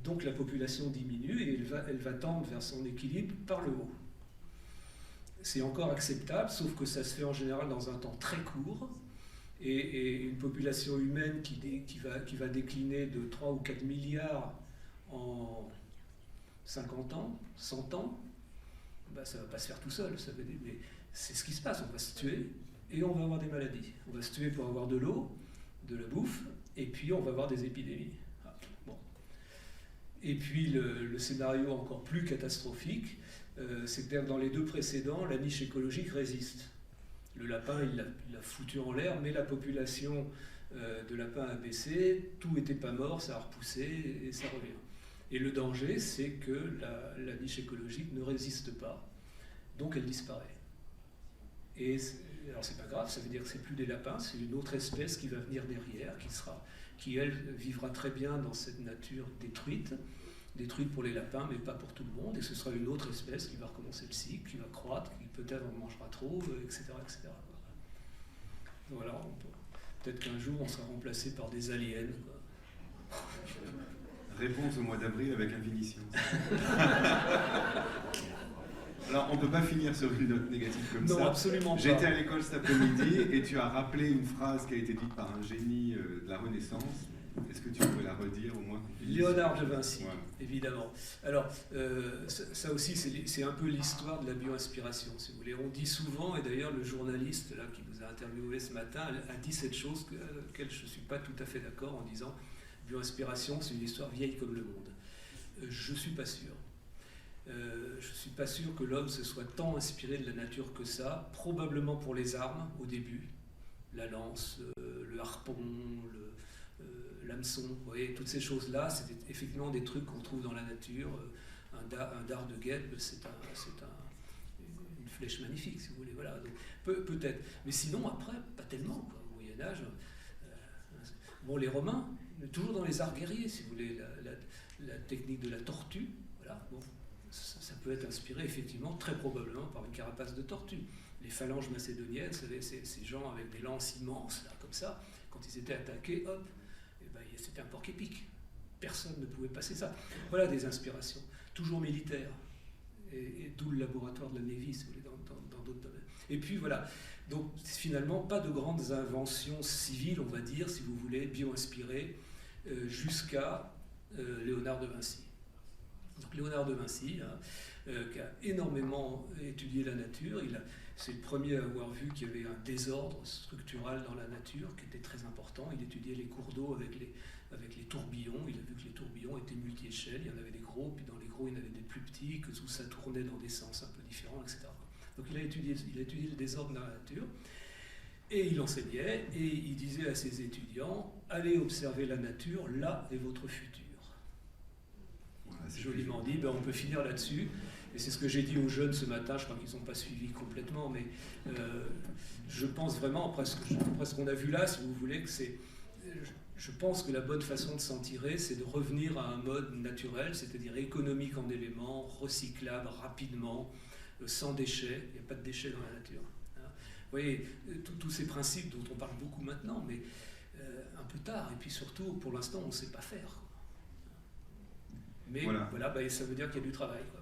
donc la population diminue et elle va tendre vers son équilibre par le haut. C'est encore acceptable, sauf que ça se fait en général dans un temps très court, et une population humaine qui va décliner de 3 ou 4 milliards en 50 ans, 100 ans, ben, ça ne va pas se faire tout seul, ça veut dire, mais c'est ce qui se passe, on va se tuer et on va avoir des maladies. On va se tuer pour avoir de l'eau, de la bouffe, et puis on va avoir des épidémies. Ah, bon. Et puis le scénario encore plus catastrophique, c'est que dans les deux précédents, la niche écologique résiste. Le lapin, il l'a foutu en l'air, mais la population de lapins a baissé, tout n'était pas mort, ça a repoussé et ça revient. Et le danger, c'est que la niche écologique ne résiste pas, donc elle disparaît. Et alors c'est pas grave, ça veut dire que c'est plus des lapins, c'est une autre espèce qui va venir derrière, qui elle vivra très bien dans cette nature détruite pour les lapins, mais pas pour tout le monde. Et ce sera une autre espèce qui va recommencer le cycle, qui va croître, qui peut-être en mangera trop, etc., etc. Voilà, peut-être qu'un jour on sera remplacé par des aliens, quoi. Réponse au mois d'avril avec un Vinicius. Alors, on ne peut pas finir sur une note négative comme ça. Non, absolument pas. J'étais à l'école cet après-midi et tu as rappelé une phrase qui a été dite par un génie de la Renaissance. Est-ce que tu peux la redire au moins? Léonard de Vinci, ouais. Évidemment. Alors, ça aussi, c'est un peu l'histoire de la bio-inspiration, si vous voulez. On dit souvent, et d'ailleurs le journaliste là, qui vous a interviewé ce matin a dit cette chose laquelle je ne suis pas tout à fait d'accord en disant bio-inspiration, c'est une histoire vieille comme le monde. Je ne suis pas sûr. Je ne suis pas sûr que l'homme se soit tant inspiré de la nature que ça, probablement pour les armes au début, la lance, le harpon, l'hameçon, vous voyez, toutes ces choses-là, c'est effectivement des trucs qu'on trouve dans la nature. Un dard de guêpe, c'est une flèche magnifique, si vous voulez. Voilà. Donc, peut-être. Mais sinon, après, pas tellement. Quoi. Au Moyen-Âge, bon, les Romains, toujours dans les arts guerriers, si vous voulez, la technique de la tortue, voilà, bon, ça peut être inspiré, effectivement, très probablement, par une carapace de tortue. Les phalanges macédoniennes, vous savez, ces gens avec des lances immenses, là, comme ça, quand ils étaient attaqués, hop, et ben, c'était un porc-épic. Personne ne pouvait passer ça. Voilà des inspirations, toujours militaires, et d'où le laboratoire de la Navy, si vous voulez, dans d'autres domaines. Et puis voilà, donc finalement, pas de grandes inventions civiles, on va dire, si vous voulez, bio-inspirées, jusqu'à Léonard de Vinci. Donc Léonard de Vinci, qui a énormément étudié la nature, c'est le premier à avoir vu qu'il y avait un désordre structural dans la nature qui était très important. Il étudiait les cours d'eau avec les tourbillons. Il a vu que les tourbillons étaient multi-échelles. Il y en avait des gros, puis dans les gros, il y en avait des plus petits, que où ça tournait dans des sens un peu différents, etc. Donc il a étudié le désordre dans la nature. Et il enseignait, et il disait à ses étudiants, allez observer la nature, là est votre futur. Voilà, joliment dit, ben on peut finir là-dessus. Et c'est ce que j'ai dit aux jeunes ce matin, je crois qu'ils n'ont pas suivi complètement, mais je pense vraiment, après ce qu'on a vu là, si vous voulez, que je pense que la bonne façon de s'en tirer, c'est de revenir à un mode naturel, c'est-à-dire économique en éléments, recyclable rapidement, sans déchets. Il n'y a pas de déchets dans la nature. Hein. Vous voyez, tous ces principes dont on parle beaucoup maintenant, mais un peu tard. Et puis surtout, pour l'instant, on ne sait pas faire. Quoi. Mais voilà, ben, ça veut dire qu'il y a du travail. Quoi.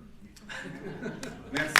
Merci.